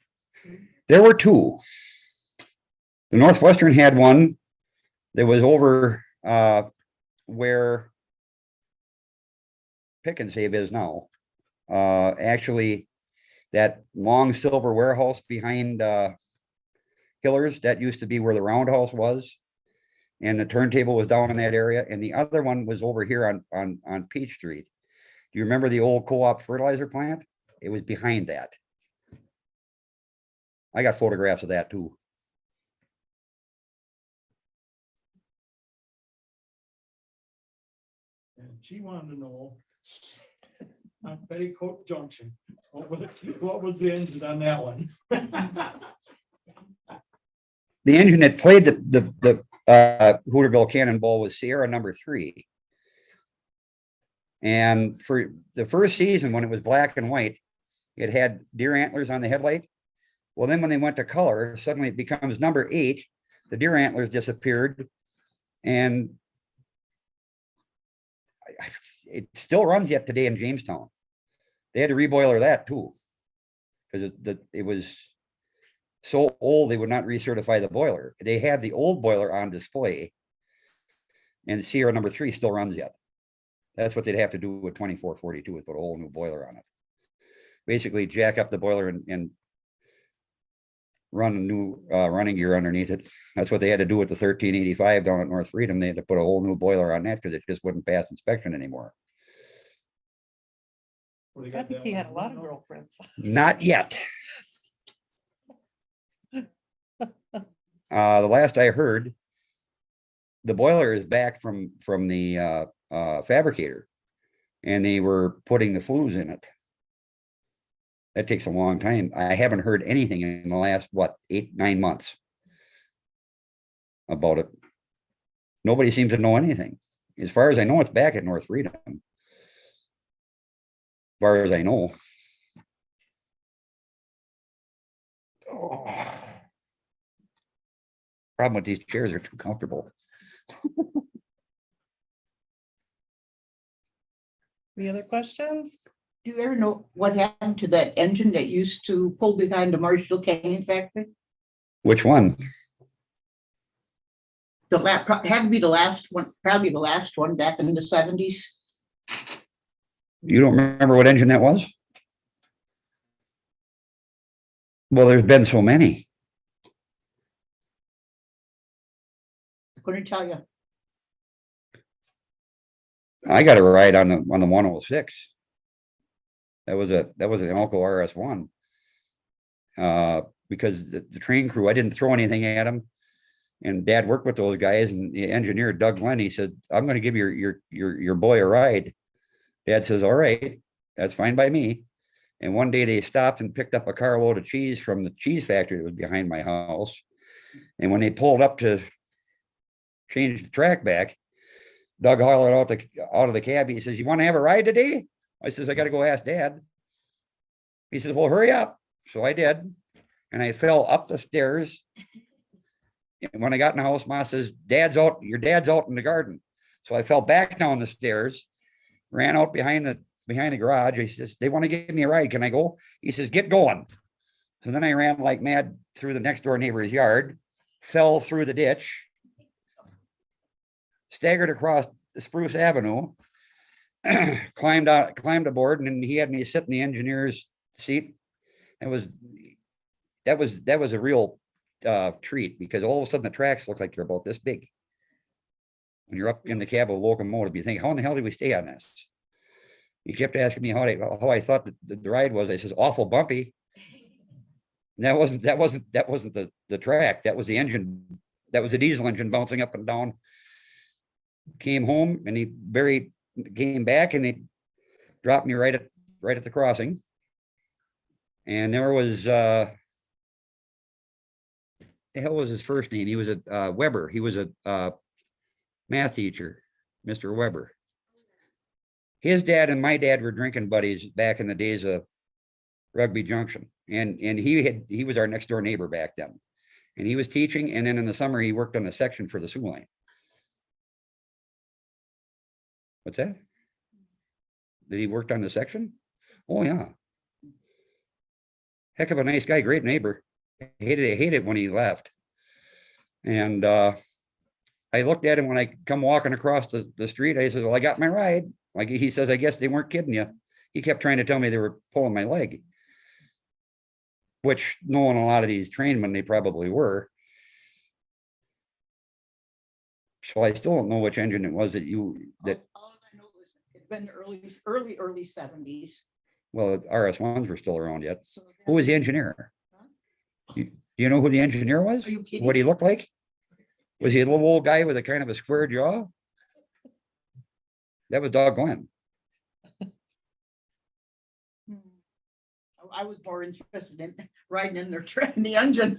There were two. The Northwestern had one that was over where Pick and Save is now. Actually, that long silver warehouse behind Hiller's, that used to be where the roundhouse was. And the turntable was down in that area. And the other one was over here on Peach Street. Do you remember the old co-op fertilizer plant? It was behind that. I got photographs of that too. And she wanted to know on Petticoat Junction, what was the engine on that one? The engine that played the Hooterville Cannonball was Sierra number 3. And for the first season, when it was black and white, it had deer antlers on the headlight. Well, then when they went to color, suddenly it becomes number 8. The deer antlers disappeared, and it still runs yet today in Jamestown. They had to reboiler that too, because it was so old they would not recertify the boiler. They had the old boiler on display, and Sierra number 3 still runs yet. That's what they'd have to do with 2442, is put a whole new boiler on it. Basically jack up the boiler and run a new running gear underneath it. That's what they had to do with the 1385 down at North Freedom. They had to put a whole new boiler on that because it just wouldn't pass inspection anymore. Well, they I got think that he had a one. lot of girlfriends. Not yet. The last I heard, the boiler is back from the fabricator, and they were putting the flues in it. That takes a long time. I haven't heard anything in the last, 8-9 months about it. Nobody seems to know anything. As far as I know, it's back at North Freedom. As far as I know. Oh. Problem with these chairs, are too comfortable. Any other questions? Do you ever know what happened to that engine that used to pull behind the Marshall Canyon factory? Which one? Had to be the last one, probably the last one back in the 70s. You don't remember what engine that was? Well, there's been so many. I couldn't tell you. I got a ride on the 106. That was an Elko RS1. Because the train crew, I didn't throw anything at them. And Dad worked with those guys, and the engineer, Doug Lenny, said, I'm going to give your boy a ride. Dad says, all right, that's fine by me. And one day they stopped and picked up a carload of cheese from the cheese factory that was behind my house. And when they pulled up to change the track back, Doug hollered out of the cab. He says, "You want to have a ride today?" I says, "I got to go ask Dad." He says, "Well, hurry up." So I did. And I fell up the stairs. And when I got in the house, Ma says, "Dad's out, your dad's out in the garden." So I fell back down the stairs, ran out behind the garage. He says, "They want to give me a ride. Can I go?" He says, "Get going." So then I ran like mad through the next door neighbor's yard, fell through the ditch, staggered across Spruce Avenue, climbed aboard, and then he had me sit in the engineer's seat. That was a real treat, because all of a sudden the tracks look like they're about this big. When you're up in the cab of a locomotive, you think, how in the hell did we stay on this? He kept asking me how I thought the ride was. I says, "Awful bumpy." And that wasn't the track. That was the engine. That was the diesel engine bouncing up and down. Came home and he came back and they dropped me right at the crossing. And there was the hell was his first name? He was a Weber. He was a math teacher, Mr. Weber. His dad and my dad were drinking buddies back in the days of Rugby Junction. And he was our next door neighbor back then. And he was teaching, and then in the summer he worked on the section for the Soo Line. What's that? That he worked on the section? Oh yeah. Heck of a nice guy, great neighbor. I hated when he left. And I looked at him when I come walking across the street. I said, "Well, I got my ride." Like he says, "I guess they weren't kidding you." He kept trying to tell me they were pulling my leg, which knowing a lot of these trainmen, they probably were. So I still don't know which engine it was that. All I know is it's been early 70s. Well, RS1s were still around yet. So Who was the engineer? Do you know who the engineer was? Are you kidding? What he looked like? Was he a little old guy with a kind of a square jaw? That was Doug Glenn. I was more interested in riding in the engine.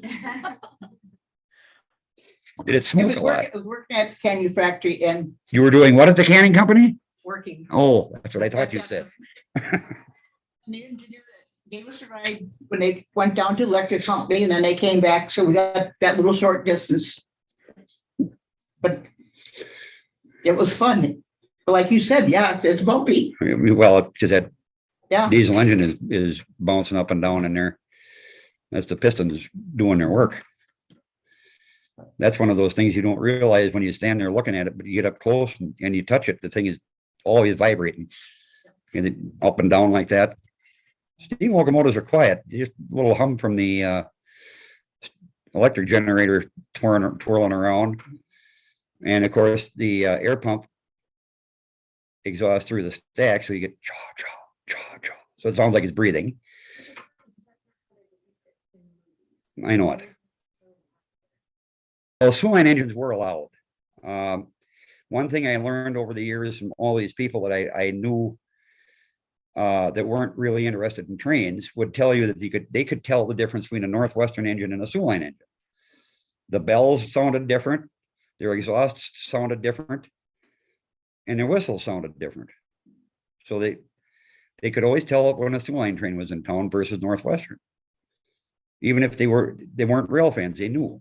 Did it smoke a lot? I was working at the canning factory and You were doing what at the canning company? working. Oh, that's what I thought you said. The engineer gave us a ride when they went down to the electric company, and then they came back, so we got that little short distance. But it was fun. But like you said, yeah, it's bumpy. Well, it's just that Yeah. diesel engine is bouncing up and down in there. That's the pistons doing their work. That's one of those things you don't realize when you stand there looking at it, but you get up close and you touch it, the thing is always vibrating. And it up and down like that. Steam locomotives are quiet, just a little hum from the electric generator twirling around. And of course, the air pump exhausts through the stack, so you get chaw, chaw, chaw, chaw. So it sounds like it's breathing. I know it. Well, Soo Line engines were allowed. One thing I learned over the years from all these people that I knew that weren't really interested in trains would tell you that they could tell the difference between a Northwestern engine and a Soo Line engine. The bells sounded different, their exhausts sounded different, and their whistles sounded different. So they could always tell when a Soo Line train was in town versus Northwestern. Even if they weren't rail fans, they knew.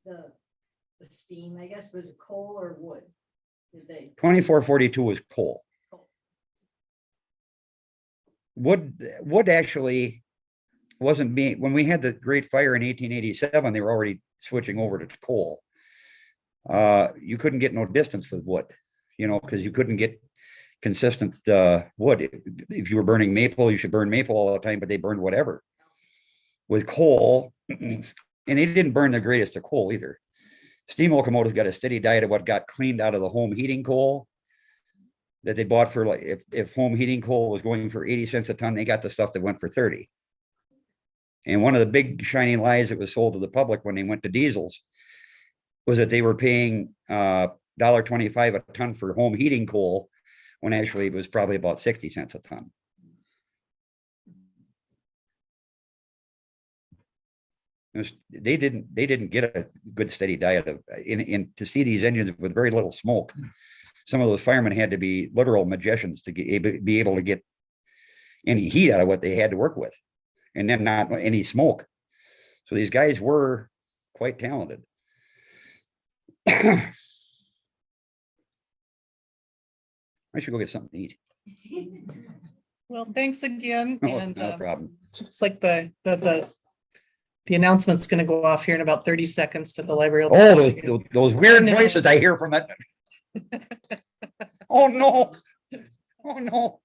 The steam, I guess, was it coal or wood? Did they? 2442 was coal. Wood actually wasn't being, when we had the Great Fire in 1887, they were already switching over to coal. You couldn't get no distance with wood, because you couldn't get consistent wood. If you were burning maple, you should burn maple all the time, but they burned whatever. With coal, and they didn't burn the greatest of coal either. Steam locomotives got a steady diet of what got cleaned out of the home heating coal that they bought for, like, if home heating coal was going for 80 cents a ton, they got the stuff that went for 30. And one of the big shining lies that was sold to the public when they went to diesels was that they were paying $1.25 a ton for home heating coal, when actually it was probably about 60 cents a ton. They didn't get a good steady diet of, to see these engines with very little smoke. Some of those firemen had to be literal magicians to be able to get any heat out of what they had to work with, and then not any smoke. So these guys were quite talented. I should go get something to eat. Well, thanks again. No, And no problem. it's like the announcement's gonna go off here in about 30 seconds that the library. will- Oh, those weird I know. voices I hear from that. Oh, no. Oh, no.